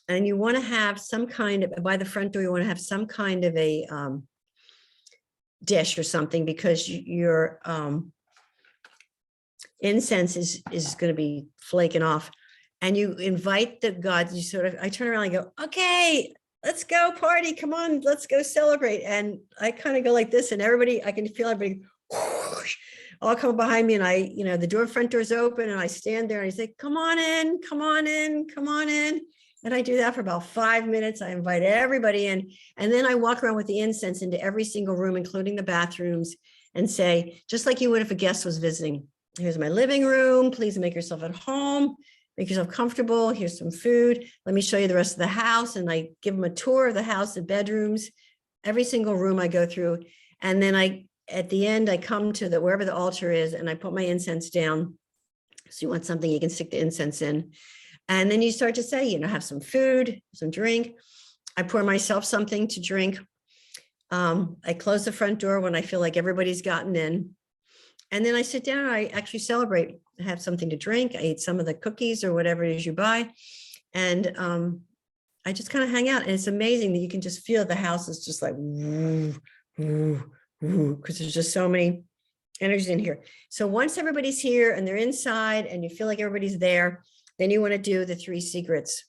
And you want to have some kind of, by the front door, you want to have some kind of a dish or something, because your incense is going to be flaking off. And you invite the gods, I turn around and go, okay, let's go party. Come on, let's go celebrate. And I kind of go like this, and I can feel everybody whoosh, all come behind me, and the front door's open, and I stand there and I say, come on in, come on in, come on in. And I do that for about 5 minutes. I invite everybody in, and then I walk around with the incense into every single room, including the bathrooms, and say, just like you would if a guest was visiting, here's my living room. Please make yourself at home. Make yourself comfortable. Here's some food. Let me show you the rest of the house. And I give them a tour of the house, the bedrooms, every single room I go through. And then at the end, I come to wherever the altar is, and I put my incense down. So you want something you can stick the incense in. And then you start to say, have some food, some drink. I pour myself something to drink. I close the front door when I feel like everybody's gotten in. And then I sit down and I actually celebrate. I have something to drink. I eat some of the cookies or whatever it is you buy. And I just kind of hang out. And it's amazing that you can just feel the house is just like, because there's just so many energies in here. So once everybody's here and they're inside and you feel like everybody's there, then you want to do the 3 secrets.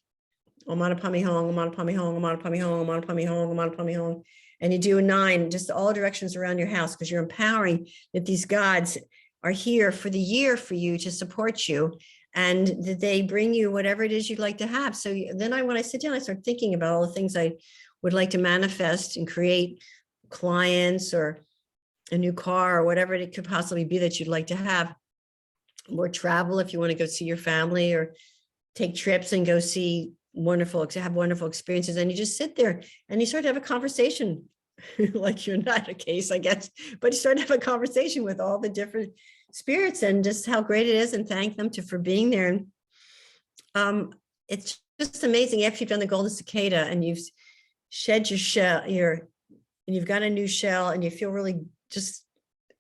Omanapami hong, omanapami hong, omanapami hong, omanapami hong, omanapami hong. And you do 9, just all directions around your house, because you're empowering that these gods are here for the year for you to support you, and that they bring you whatever it is you'd like to have. So then when I sit down, I start thinking about all the things I would like to manifest and create, clients or a new car or whatever it could possibly be that you'd like to have. More travel if you want to go see your family, or take trips and go see have wonderful experiences. And you just sit there and you start to have a conversation like you're not a case, I guess, but you start to have a conversation with all the different spirits and just how great it is, and thank them for being there. And it's just amazing after you've done the golden cicada and you've shed your shell, and you've got a new shell, and you feel really just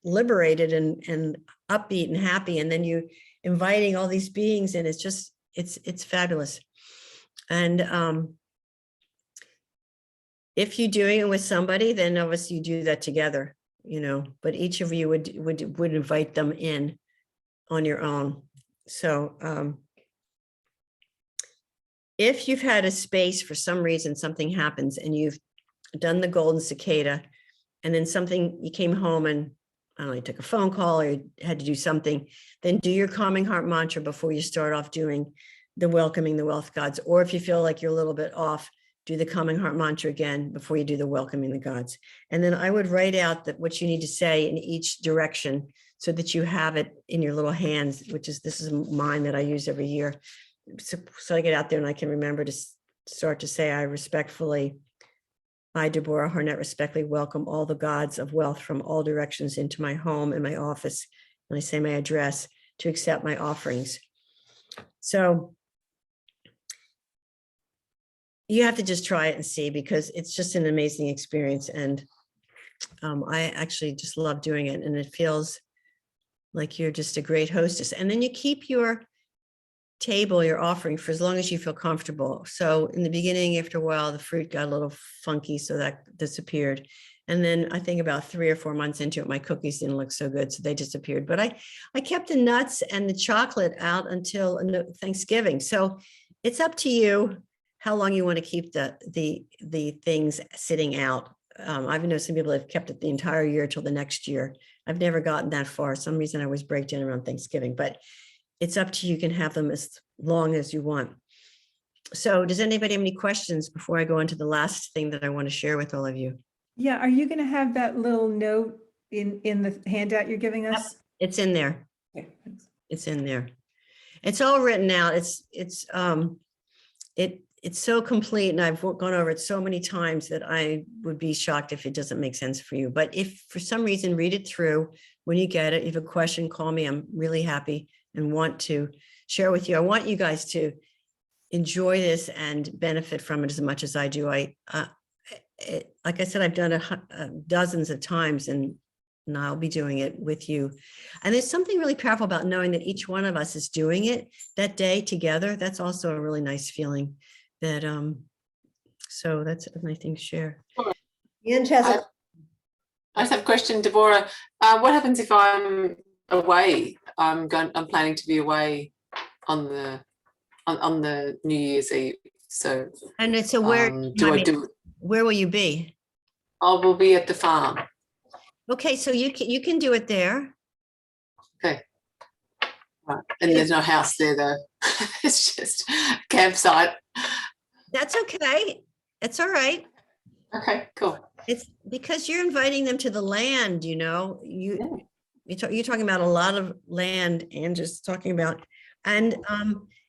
liberated and upbeat and happy. And then you inviting all these beings in. It's fabulous. And if you're doing it with somebody, then obviously you do that together, but each of you would invite them in on your own. So if you've had a space for some reason, something happens and you've done the golden cicada, and then you came home and I don't know, you took a phone call or you had to do something, then do your calming heart mantra before you start off doing the welcoming the wealth gods. Or if you feel like you're a little bit off, do the calming heart mantra again before you do the welcoming the gods. And then I would write out what you need to say in each direction so that you have it in your little hands, this is mine that I use every year. So I get out there and I can remember to start to say, I, Deborah Harnett, respectfully welcome all the gods of wealth from all directions into my home and my office. And I say my address to accept my offerings. So you have to just try it and see, because it's just an amazing experience. And I actually just love doing it. And it feels like you're just a great hostess. And then you keep your table, your offering, for as long as you feel comfortable. So in the beginning, after a while, the fruit got a little funky, so that disappeared. And then I think about 3 or 4 months into it, my cookies didn't look so good, so they disappeared. But I kept the nuts and the chocolate out until Thanksgiving. So it's up to you how long you want to keep the things sitting out. I've known some people have kept it the entire year till the next year. I've never gotten that far. For some reason I always break down around Thanksgiving, but it's up to you. You can have them as long as you want. So does anybody have any questions before I go into the last thing that I want to share with all of you? Yeah, are you going to have that little note in the handout you're giving us? Yep, it's in there. Okay, thanks. It's in there. It's all written out. It's so complete, and I've gone over it so many times that I would be shocked if it doesn't make sense for you. But if for some reason, read it through. When you get it, if you have a question, call me. I'm really happy and want to share with you. I want you guys to enjoy this and benefit from it as much as I do. Like I said, I've done it dozens of times, and I'll be doing it with you. And there's something really powerful about knowing that each one of us is doing it that day together. That's also a really nice feeling. So that's a nice thing to share. And I just have a question, Deborah. What happens if I'm away? I'm planning to be away on the New Year's Eve. So where where will you be? I will be at the farm. Okay, so you can do it there. Okay. Right. And there's no house there though. It's just a campsite. That's okay. It's all right. Okay, cool. It's because you're inviting them to the land, you know, you're talking about a lot of land and just talking about, and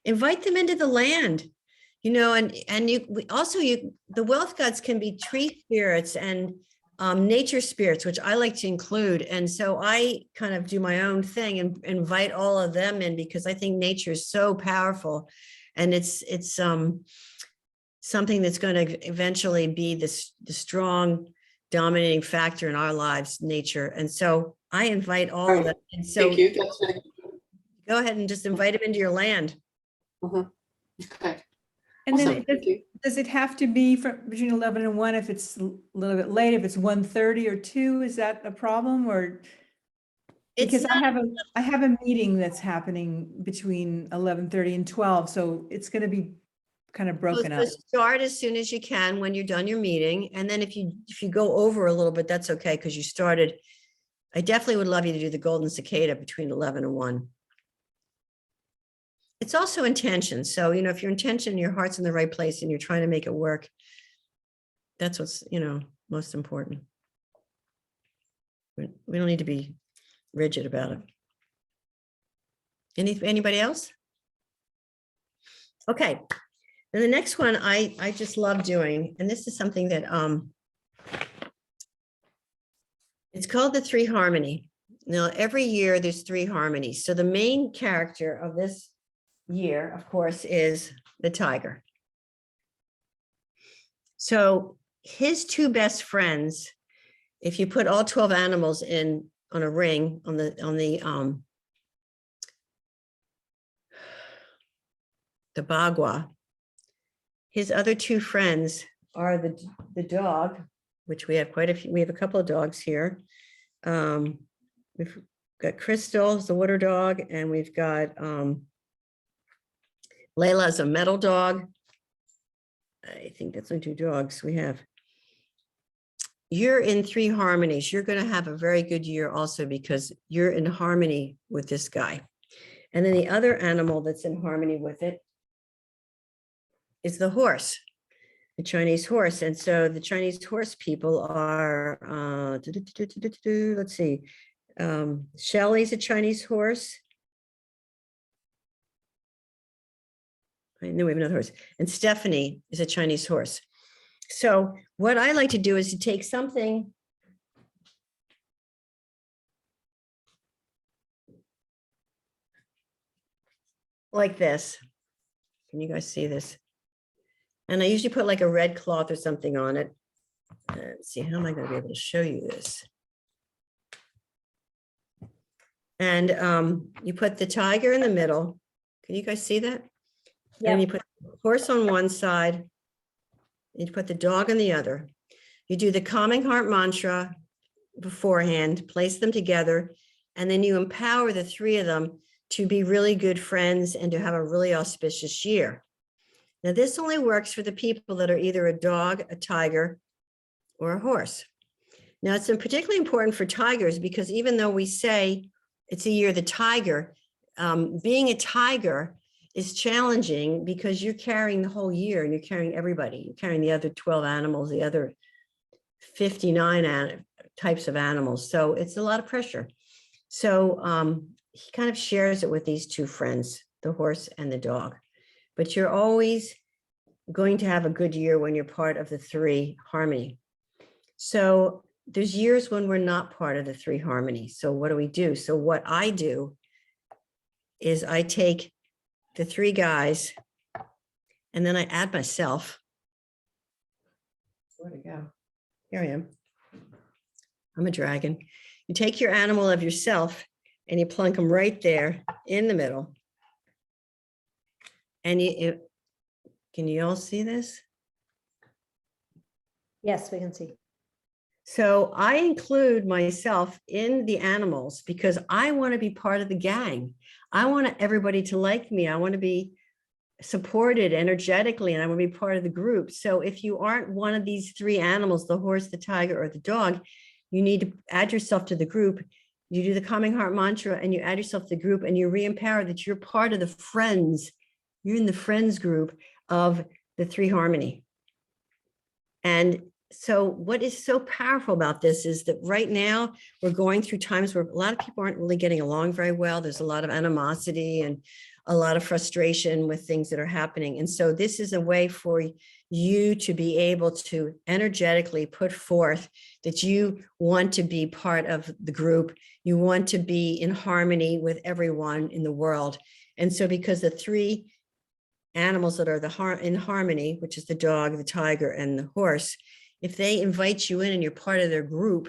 invite them into the land, you know, and the wealth gods can be tree spirits and nature spirits, which I like to include. And so I kind of do my own thing and invite all of them in because I think nature is so powerful, and it's something that's going to eventually be the strong dominating factor in our lives, nature. And so I invite all of them. And so Thank you. That's really go ahead and just invite them into your land. okay. And Awesome. then Thank you. does it have to be from between 11 and 1 if it's a little bit late, if it's 1:30 or 2, is that a problem? Or It's because not, I have a meeting that's happening between 11:30 and 12, so it's going to be kind of broken up. start as soon as you can when you're done your meeting. And then if you go over a little bit, that's okay, because you started. I definitely would love you to do the golden cicada between 11 and 1. It's also intention. So, you know, if your intention, your heart's in the right place and you're trying to make it work, that's what's, you know, most important. We don't need to be rigid about it. Anybody else? Okay. And the next one I just love doing, and this is something that it's called the 3 harmony. Now, every year there's 3 harmonies. So the main character of this year, of course, is the tiger. So his 2 best friends, if you put all 12 animals in on a ring on the bagua, his other 2 friends are the dog, which we have quite a few. We have a couple of dogs here. We've got Crystal, the water dog, and we've got Layla's a metal dog. I think that's only 2 dogs we have. You're in 3 harmonies. You're going to have a very good year also because you're in harmony with this guy. And then the other animal that's in harmony with it is the horse, the Chinese horse. And so the Chinese horse people are, let's see, Shelley's a Chinese horse. I know we have another horse. And Stephanie is a Chinese horse. So what I like to do is to take something like this. Can you guys see this? And I usually put like a red cloth or something on it. Let's see, how am I going to be able to show you this? And you put the tiger in the middle. Can you guys see that? Yeah. And you put the horse on one side, and you put the dog on the other. You do the calming heart mantra beforehand, place them together, and then you empower the 3 of them to be really good friends and to have a really auspicious year. Now, this only works for the people that are either a dog, a tiger, or a horse. Now, it's particularly important for tigers because even though we say it's a year of the tiger, being a tiger is challenging because you're carrying the whole year and you're carrying everybody. You're carrying the other 12 animals, the other 59 types of animals. So it's a lot of pressure. So he kind of shares it with these 2 friends, the horse and the dog. But you're always going to have a good year when you're part of the 3 harmony. So there's years when we're not part of the 3 harmony. So what do we do? So what I do is I take the 3 guys and then I add myself. Where'd it go? Here I am. I'm a dragon. You take your animal of yourself and you plunk them right there in the middle. And can you all see this? Yes, we can see. So I include myself in the animals because I want to be part of the gang. I want everybody to like me. I want to be supported energetically and I want to be part of the group. So if you aren't one of these 3 animals, the horse, the tiger, or the dog, you need to add yourself to the group. You do the calming heart mantra and you add yourself to the group and you re-empower that you're part of the friends. You're in the friends group of the 3 harmony. And so what is so powerful about this is that right now we're going through times where a lot of people aren't really getting along very well. There's a lot of animosity and a lot of frustration with things that are happening. And so this is a way for you to be able to energetically put forth that you want to be part of the group. You want to be in harmony with everyone in the world. And so because the three animals that are in harmony, which is the dog, the tiger, and the horse, if they invite you in and you're part of their group,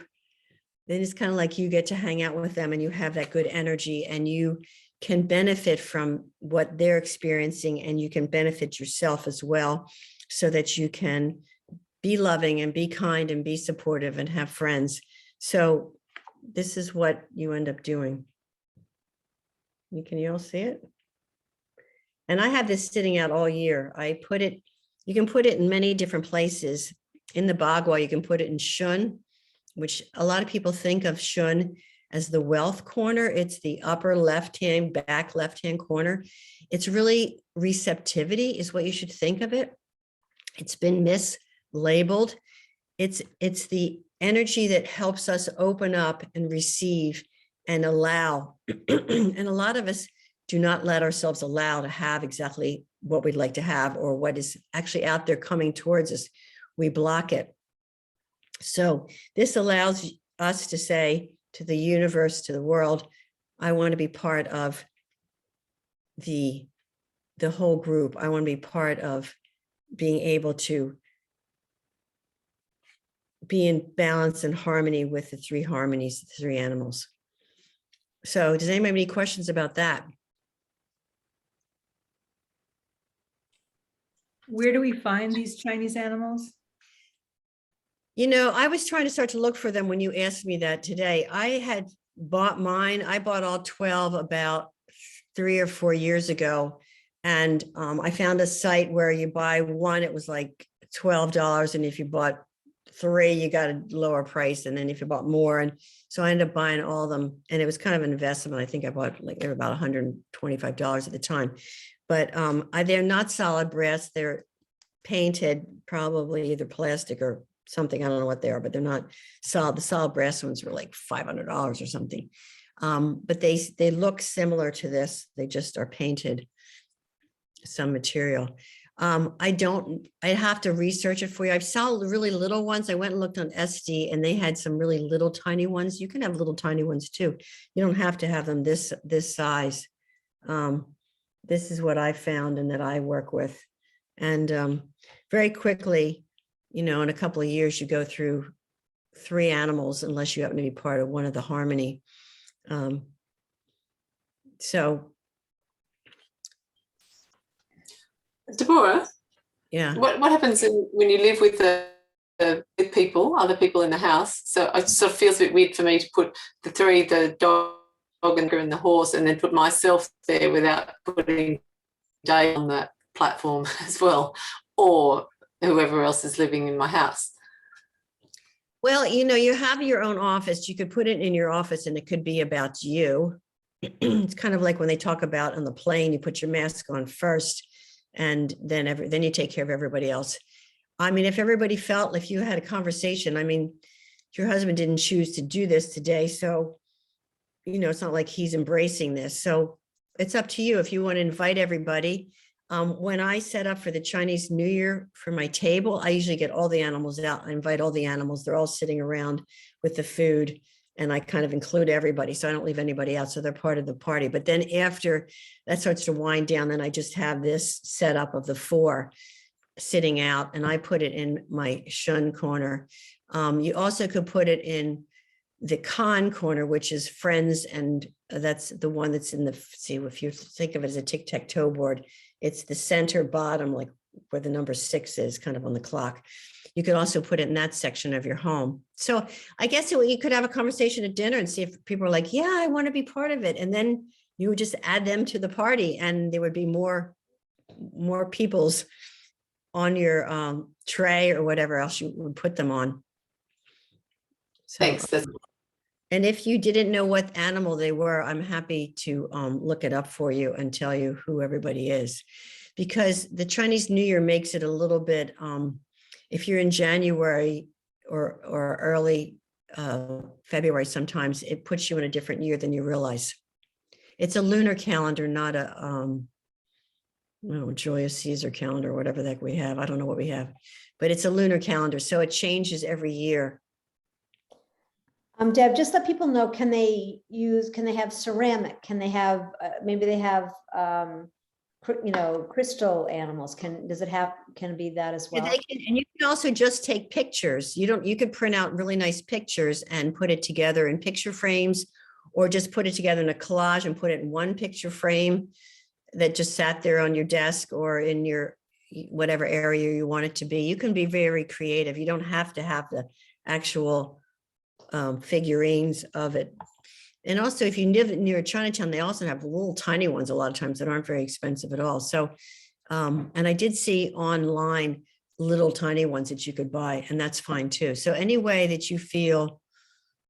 then it's kind of like you get to hang out with them and you have that good energy and you can benefit from what they're experiencing and you can benefit yourself as well so that you can be loving and be kind and be supportive and have friends. So this is what you end up doing. Can you all see it? And I have this sitting out all year. I put it, you can put it in many different places. In the Bagua, you can put it in Shun, which a lot of people think of Shun as the wealth corner. It's the upper left-hand, back left-hand corner. It's really receptivity is what you should think of it. It's been mislabeled. It's the energy that helps us open up and receive and allow. And a lot of us do not let ourselves allow to have exactly what we'd like to have or what is actually out there coming towards us. We block it. So this allows us to say to the universe, to the world, I want to be part of the whole group. I want to be part of being able to be in balance and harmony with the three harmonies, the three animals. So does anybody have any questions about that? Where do we find these Chinese animals? You know, I was trying to start to look for them when you asked me that today. I had bought mine. I bought all 12 about 3 or 4 years ago. And I found a site where you buy one, it was like $12. And if you bought 3, you got a lower price. And then if you bought more, and so I ended up buying all of them. And it was kind of an investment. I think I bought like they were about $125 at the time. But they're not solid brass. They're painted, probably either plastic or something. I don't know what they are, but they're not solid. The solid brass ones were like $500 or something. But they look similar to this. They just are painted some material. I'd have to research it for you. I've saw really little ones. I went and looked on SD and they had some really little tiny ones. You can have little tiny ones too. You don't have to have them this size. This is what I found and that I work with. And very quickly, you know, in a couple of years, you go through 3 animals unless you happen to be part of one of the harmony. So. Deborah, Yeah. what happens when you live with with people, other people in the house? So it sort of feels a bit weird for me to put the dog and the horse, and then put myself there without putting Dave on that platform as well, or whoever else is living in my house. Well, you know, you have your own office. You could put it in your office and it could be about you. It's kind of like when they talk about on the plane, you put your mask on first and then you take care of everybody else. I mean, if everybody felt, if you had a conversation, I mean, your husband didn't choose to do this today. So, you know, it's not like he's embracing this. So it's up to you if you want to invite everybody. When I set up for the Chinese New Year for my table, I usually get all the animals out. I invite all the animals. They're all sitting around with the food and I kind of include everybody. So I don't leave anybody out. So they're part of the party. But then after that starts to wind down, then I just have this setup of the 4 sitting out and I put it in my Shun corner. You also could put it in the Khan corner, which is friends. And that's the one that's in the, see, if you think of it as a tic-tac-toe board, it's the center bottom, like where the number 6 is kind of on the clock. You could also put it in that section of your home. So I guess you could have a conversation at dinner and see if people are like, yeah, I want to be part of it. And then you would just add them to the party and there would be more peoples on your tray or whatever else you would put them on. So, Thanks. And if you didn't know what animal they were, I'm happy to look it up for you and tell you who everybody is. Because the Chinese New Year makes it a little bit, if you're in January or early February, sometimes it puts you in a different year than you realize. It's a lunar calendar, not a Julius Caesar calendar, or whatever the heck we have. I don't know what we have, but it's a lunar calendar, so it changes every year. Deb, just let people know, can they have ceramic? Can they have, maybe they have, crystal animals? Can it be that as Yeah, well? they can, and you can also just take pictures. You could print out really nice pictures and put it together in picture frames, or just put it together in a collage and put it in one picture frame that just sat there on your desk or in your whatever area you want it to be. You can be very creative. You don't have to have the actual figurines of it. And also, if you live near Chinatown, they also have little tiny ones a lot of times that aren't very expensive at all. So, and I did see online little tiny ones that you could buy, and that's fine too. So any way that you feel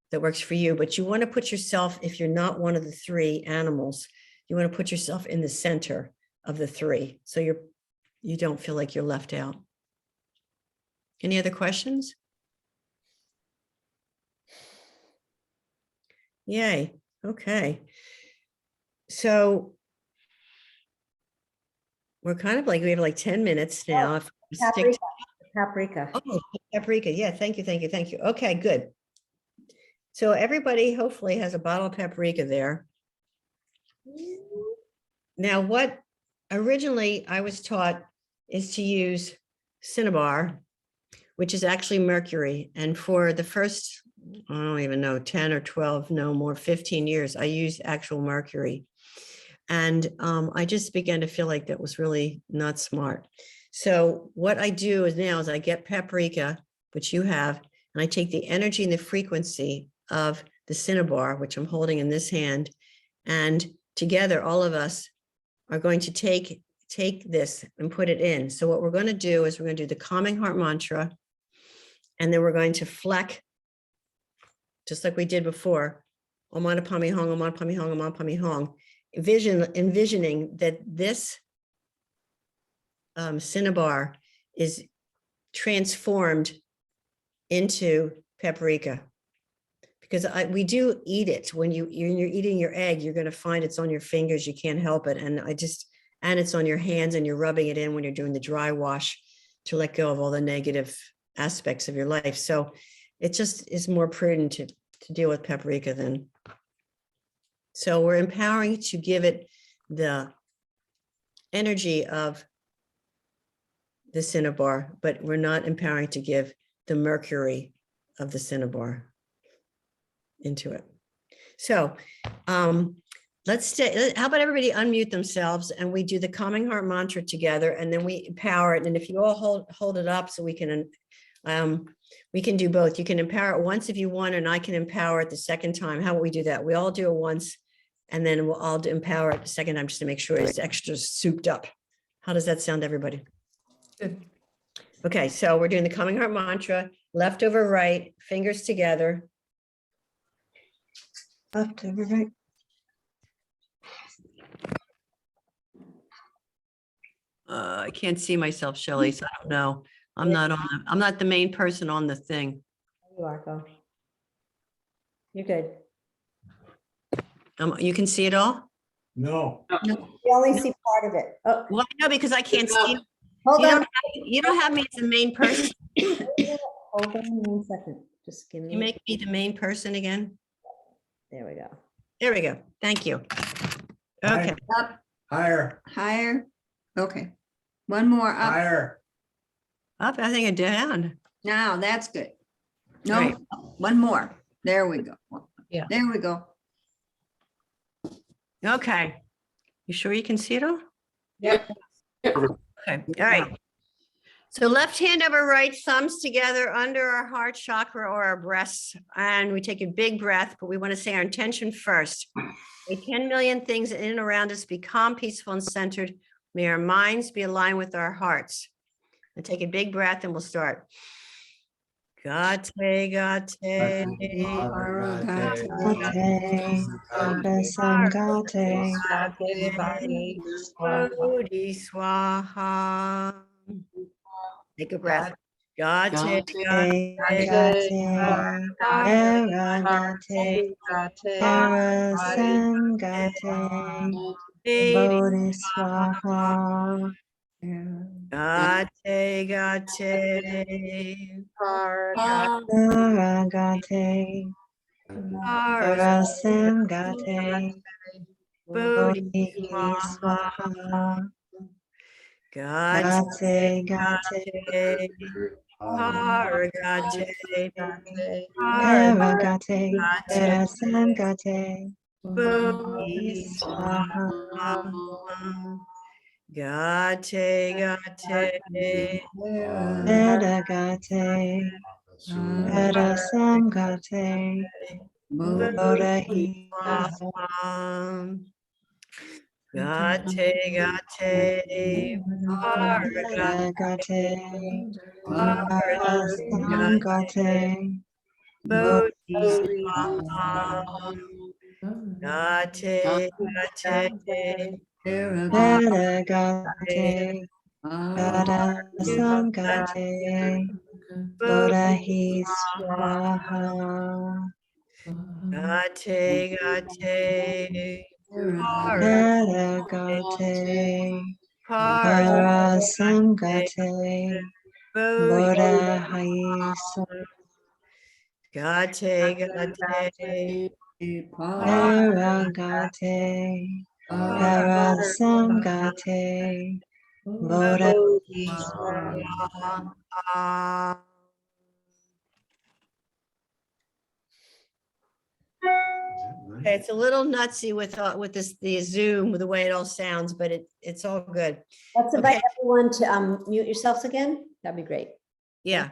that works for you, but you want to put yourself, if you're not one of the three animals, you want to put yourself in the center of the three. So you don't feel like you're left out. Any other questions? Yay. Okay. So we're kind of like, we have like 10 minutes now. If we stick to- Paprika. Oh, paprika. Yeah. Thank you. Thank you. Thank you. Okay, good. So everybody hopefully has a bottle of paprika there. Now, what originally I was taught is to use cinnabar, which is actually mercury. And for the first, I don't even know, 10 or 12, no more, 15 years, I used actual mercury. And I just began to feel like that was really not smart. So what I do is now is I get paprika, which you have, and I take the energy and the frequency of the cinnabar, which I'm holding in this hand, and together all of us are going to take this and put it in. So what we're going to do is we're going to do the calming heart mantra, and then we're going to fleck, just like we did before, Om Mani Padme Hum, Om Mani Padme Hum, Om Mani Padme Hum, envisioning that this cinnabar is transformed into paprika. Because we do eat it. When you're eating your egg, you're going to find it's on your fingers. You can't help it. And it's on your hands, and you're rubbing it in when you're doing the dry wash to let go of all the negative aspects of your life. So it just is more prudent to deal with paprika than. So we're empowering to give it the energy of the cinnabar, but we're not empowering to give the mercury of the cinnabar into it. So let's how about everybody unmute themselves and we do the calming heart mantra together, and then we empower it. And if you all hold it up so we can do both. You can empower it once if you want, and I can empower it the second time. How will we do that? We all do it once, and then we'll all empower it the second time just to make sure it's extra souped up. How does that sound, everybody? Good. Okay, so we're doing the calming heart mantra, left over right, fingers together. Left over right. I can't see myself, Shelley, so I don't know. I'm not the main person on the thing. You are, go. You're good. You can see it all? No. You only see part of it. Oh, Well, no, because I can't see. hold on. You don't have me as the main person. Hold on 1 second. Just give me. You make me the main person again. There we go. There we go. Thank you. Okay. Up, Higher, higher. Okay. One more up. higher. Up, I think it down. Now that's good. No, Right. one more. There we go. Yeah. There we go. Okay. You sure you can see it all? Yep. Okay, all right. So left hand over right, thumbs together under our heart chakra or our breasts. And we take a big breath, but we want to say our intention first. May 10 million things in and around us be calm, peaceful, and centered. May our minds be aligned with our hearts. And take a big breath and we'll start. Gate, gate. Bodhi swaha. Take a breath. Gate, Gate, Aragate, Parasangate, Bodhiswaha, Gate, Aragate, Parasangate, Bodhiswaha, Gate, Paragate, Paragate, Parasangate, Bodhiswaha. Gate, Vedagate, Vedasangate, Bodhi, Bodhiswaha. Gate, Vedagate, Paragate, Vedasangate, Bodhiswaha. Gate, Vedagate, Vedasangate, Bodhi Swaha. Gate, Vedagate, Paragate, Parasangate, Bodhiswaha. Bodhi Gate, Paragate, Parasangate, Bodhi Bodhiswaha. Okay, it's a little nutsy with this, the Zoom, the way it all sounds, but it's all good. Let's invite Okay. everyone to mute yourselves again. That'd be great. Yeah.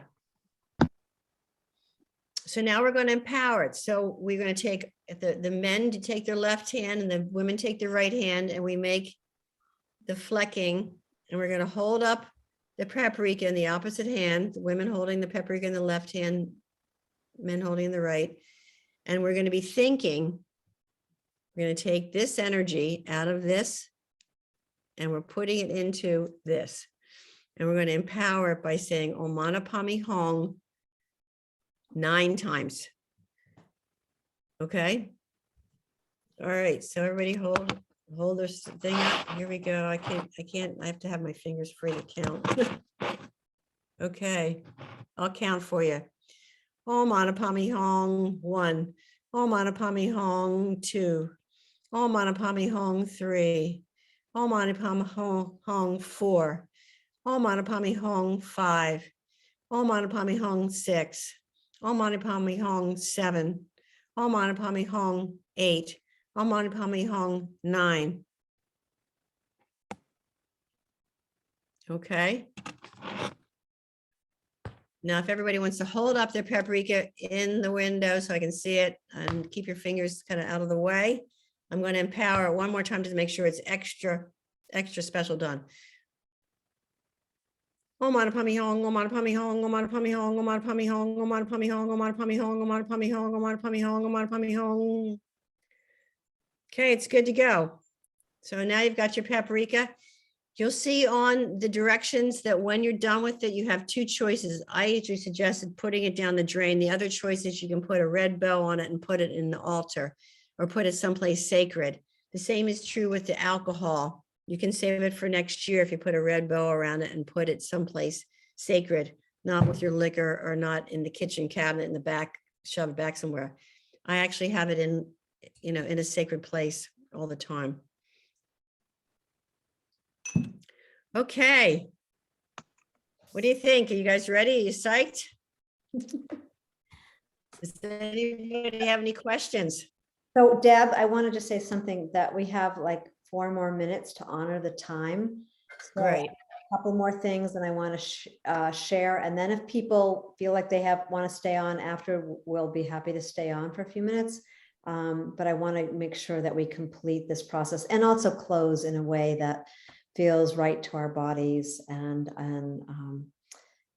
So now we're going to empower it. So we're going to take the men to take their left hand and the women take their right hand, and we make the flecking, and we're going to hold up the paprika in the opposite hand, the women holding the paprika in the left hand, men holding the right. And we're going to be thinking, we're going to take this energy out of this, and we're putting it into this. And we're going to empower it by saying Om Mani Padme Hum 9 times. Okay. All right. So everybody hold their thing up. Here we go. I have to have my fingers free to count. Okay. I'll count for you. Om Mani Padme Hum 1. Om Mani Padme Hum 2. Om Mani Padme Hum 3. Om Mani Padme Hum 4. Om Mani Padme Hum 5. Om Mani Padme Hum 6. Om Mani Padme Hum 7. Om Mani Padme Hum 8. Om Mani Padme Hum 9. Okay. Now, if everybody wants to hold up their paprika in the window so I can see it, and keep your fingers kind of out of the way, I'm going to empower it one more time to make sure it's extra special done. Om Mani Padme Hum, Om Mani Padme Hum, Om Mani Padme Hum, Om Mani Padme Hum, Om Mani Padme Hum, Om Mani Padme Hum, Om Mani Padme Hum, Om Mani Padme Hum, Om Mani Padme Hum. Okay, it's good to go. So now you've got your paprika. You'll see on the directions that when you're done with it, you have 2 choices. I usually suggested putting it down the drain. The other choice is you can put a red bow on it and put it in the altar, or put it someplace sacred. The same is true with the alcohol. You can save it for next year if you put a red bow around it and put it someplace sacred, not with your liquor or not in the kitchen cabinet in the back, shove it back somewhere. I actually have it in, in a sacred place all the time. Okay. What do you think? Are you guys ready? Are you psyched? Does anybody have any questions? So Deb, I wanted to say something that we have like 4 more minutes to honor the time. So Great. a couple more things and I want to share. And then if people feel like they want to stay on after, we'll be happy to stay on for a few minutes. But I want to make sure that we complete this process and also close in a way that feels right to our bodies, and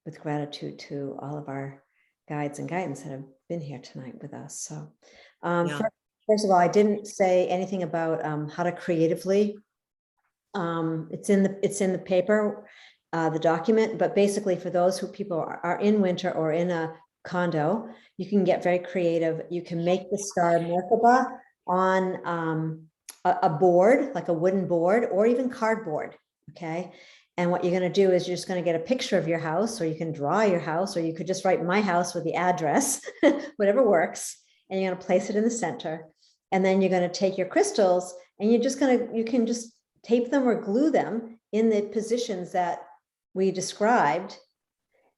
with gratitude to all of our guides and guidance that have been here tonight with us. So first of all, I didn't say anything about how to creatively. It's in the paper. the document, but basically for those who people are in winter or in a condo, you can get very creative. You can make the star Merkaba on a board, like a wooden board or even cardboard, okay? And what you're gonna do is you're just gonna get a picture of your house, or you can draw your house, or you could just write my house with the address, whatever works, and you're gonna place it in the center. And then you're gonna take your crystals and you're just gonna, you can just tape them or glue them in the positions that we described.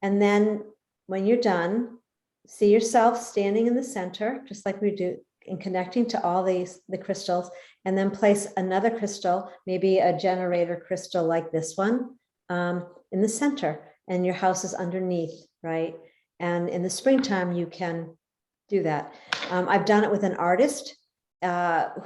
And then when you're done, see yourself standing in the center, just like we do, and connecting to all the crystals, and then place another crystal, maybe a generator crystal like this one, in the center, and your house is underneath, right? And in the springtime, you can do that. I've done it with an artist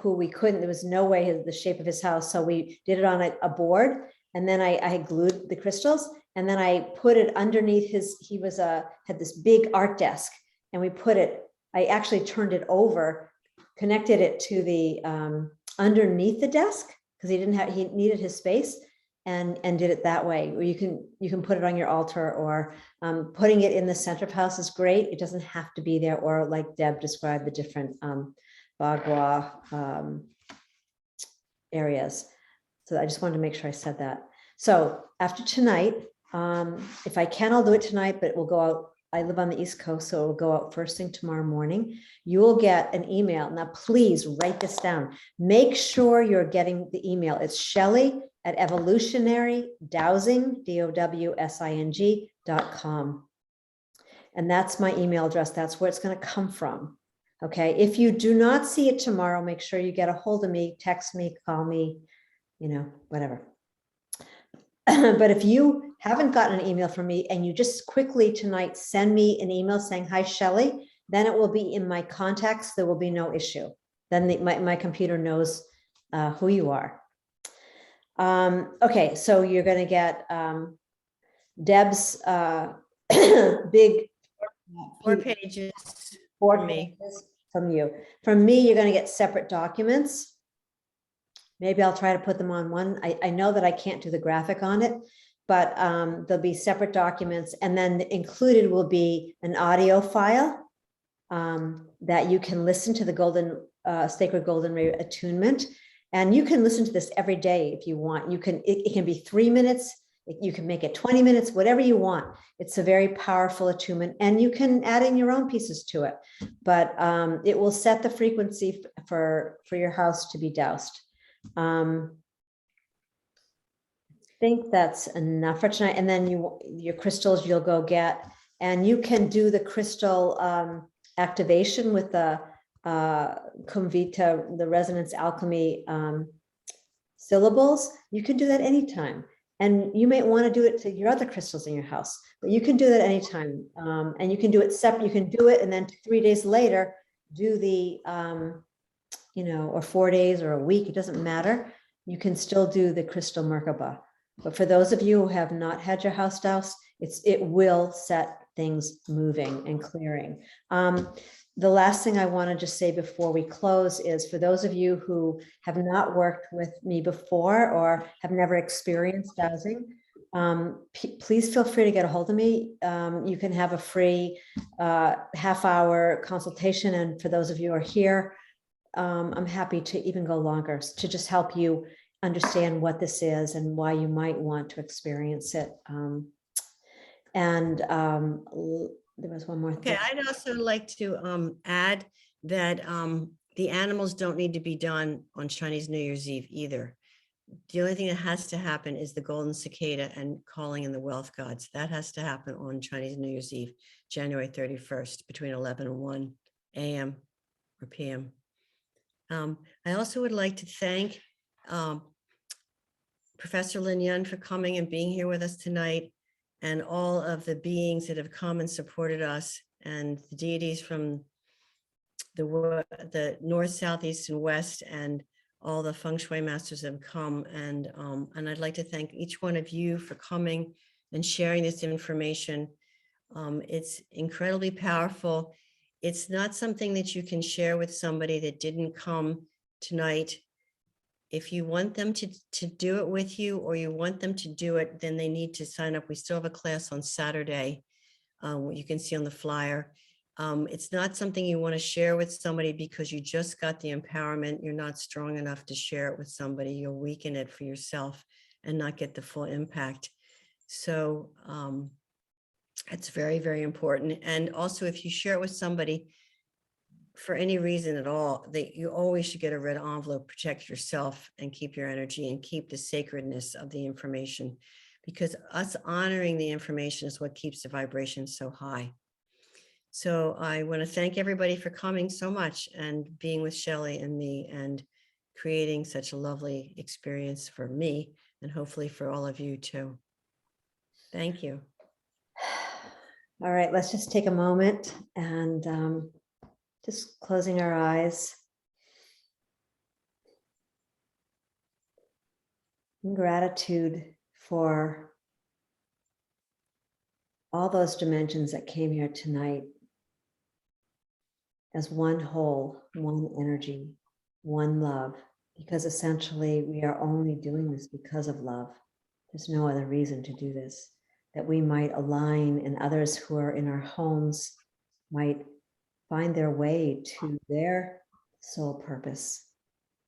who we couldn't, there was no way the shape of his house, so we did it on a board, and then I glued the crystals, and then I put it underneath his, he was had this big art desk, and we put it, I actually turned it over, connected it to the underneath the desk, because he needed his space, and did it that way. Or you can put it on your altar, or putting it in the center of house is great. It doesn't have to be there, or like Deb described, the different Bagua areas. So I just wanted to make sure I said that. So after tonight, if I can, I'll do it tonight, but it will go out. I live on the East Coast, so it will go out first thing tomorrow morning. You will get an email. Now, please write this down. Make sure you're getting the email. It's Shelley@evolutionarydowsing, DOWSING.com. And that's my email address. That's where it's going to come from. Okay. If you do not see it tomorrow, make sure you get a hold of me, text me, call me, you know, whatever. But if you haven't gotten an email from me and you just quickly tonight send me an email saying, hi, Shelley, then it will be in my contacts. There will be no issue. Then my computer knows who you are. Okay, so you're going to get Deb's big 4 pages for from me. From you. From me, you're going to get separate documents. Maybe I'll try to put them on one. I know that I can't do the graphic on it, but there'll be separate documents, and then included will be an audio file that you can listen to the Sacred Golden Ray attunement. And you can listen to this every day if you want. You can, it can be 3 minutes. You can make it 20 minutes, whatever you want. It's a very powerful attunement, and you can add in your own pieces to it, but it will set the frequency for your house to be doused. I think that's enough for tonight. And then your crystals you'll go get, and you can do the crystal activation with the Kumvita, the resonance alchemy syllables. You can do that anytime. And you may want to do it to your other crystals in your house, but you can do that anytime. And you can do it separate. You can do it, and then 3 days later, do the you know, or 4 days or a week, it doesn't matter. You can still do the crystal Merkaba. But for those of you who have not had your house doused, it will set things moving and clearing. The last thing I want to just say before we close is, for those of you who have not worked with me before or have never experienced dowsing, please feel free to get a hold of me. You can have a free half-hour consultation. And for those of you who are here, I'm happy to even go longer to just help you understand what this is and why you might want to experience it. There was one more thing. Okay, I'd also like to add that the animals don't need to be done on Chinese New Year's Eve either. The only thing that has to happen is the golden cicada and calling in the wealth gods. That has to happen on Chinese New Year's Eve, January 31st, between 11 and 1 a.m. or p.m. I also would like to thank Professor Lin Yun for coming and being here with us tonight, and all of the beings that have come and supported us, and the deities from the north, south, east, and west, and all the feng shui masters have come. And I'd like to thank each one of you for coming and sharing this information. It's incredibly powerful. It's not something that you can share with somebody that didn't come tonight. If you want them to do it with you, or you want them to do it, then they need to sign up. We still have a class on Saturday. You can see on the flyer. It's not something you want to share with somebody because you just got the empowerment. You're not strong enough to share it with somebody. You'll weaken it for yourself and not get the full impact. So it's very, very important. And also, if you share it with somebody for any reason at all, you always should get a red envelope, protect yourself and keep your energy and keep the sacredness of the information, because us honoring the information is what keeps the vibration so high. So I want to thank everybody for coming so much and being with Shelley and me and creating such a lovely experience for me and hopefully for all of you too. Thank you. All right, let's just take a moment and just closing our eyes. In gratitude for all those dimensions that came here tonight as one whole, one energy, one love, because essentially we are only doing this because of love. There's no other reason to do this, that we might align and others who are in our homes might find their way to their soul purpose,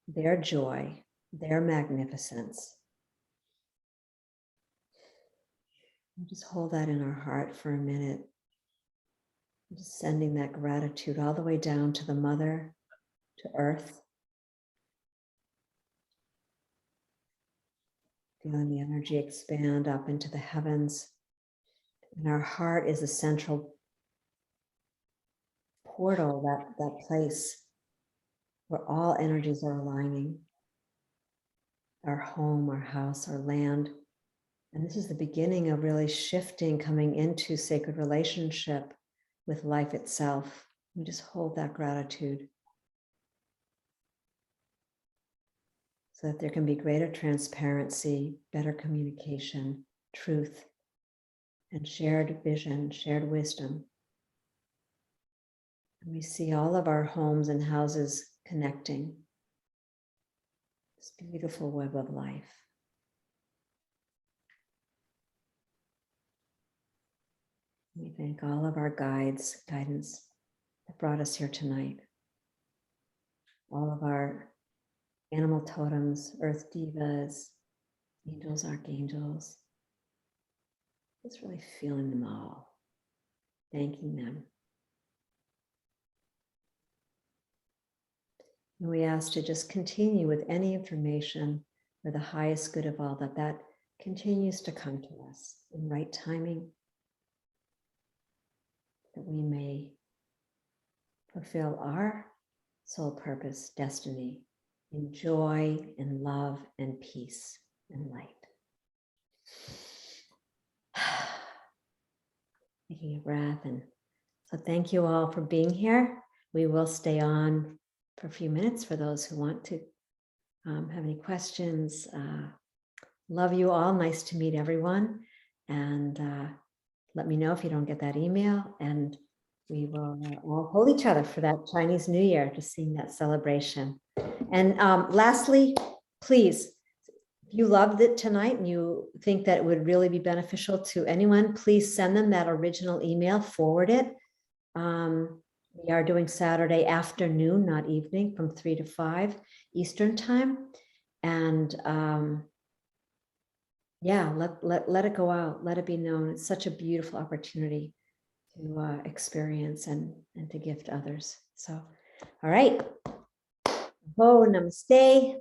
their joy, their magnificence. Just hold that in our heart for a minute. Just sending that gratitude all the way down to the mother, to earth. Feeling the energy expand up into the heavens. And our heart is a central portal, that place where all energies are aligning. Our home, our house, our land. And this is the beginning of really shifting, coming into sacred relationship with life itself. We just hold that gratitude so that there can be greater transparency, better communication, truth, and shared vision, shared wisdom. And we see all of our homes and houses connecting. This beautiful web of life. We thank all of our guidance that brought us here tonight. All of our animal totems, earth divas, angels, archangels. Just really feeling them all, thanking them. And we ask to just continue with any information for the highest good of all, that continues to come to us in right timing, that we may fulfill our soul purpose, destiny, in joy and love and peace and light. Taking a breath. And so thank you all for being here. We will stay on for a few minutes for those who want to have any questions. Love you all. Nice to meet everyone. And let me know if you don't get that email, and we will all hold each other for that Chinese New Year, just seeing that celebration. And lastly, please, if you loved it tonight and you think that it would really be beneficial to anyone, please send them that original email, forward it. We are doing Saturday afternoon, not evening, from 3 to 5 Eastern time. And yeah, let it go out, let it be known. It's such a beautiful opportunity to experience and to gift others. So, all right. Oh, namaste.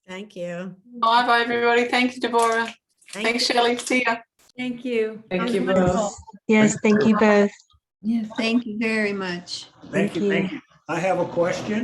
Thank you. Bye bye, everybody. Thank you, Deborah. Thanks, you. Shelley. See ya. Thank you. Thank That you was wonderful. both. Yes, thank you both. Yeah, thank you very much. Thank you. you. Thank you. I have a question.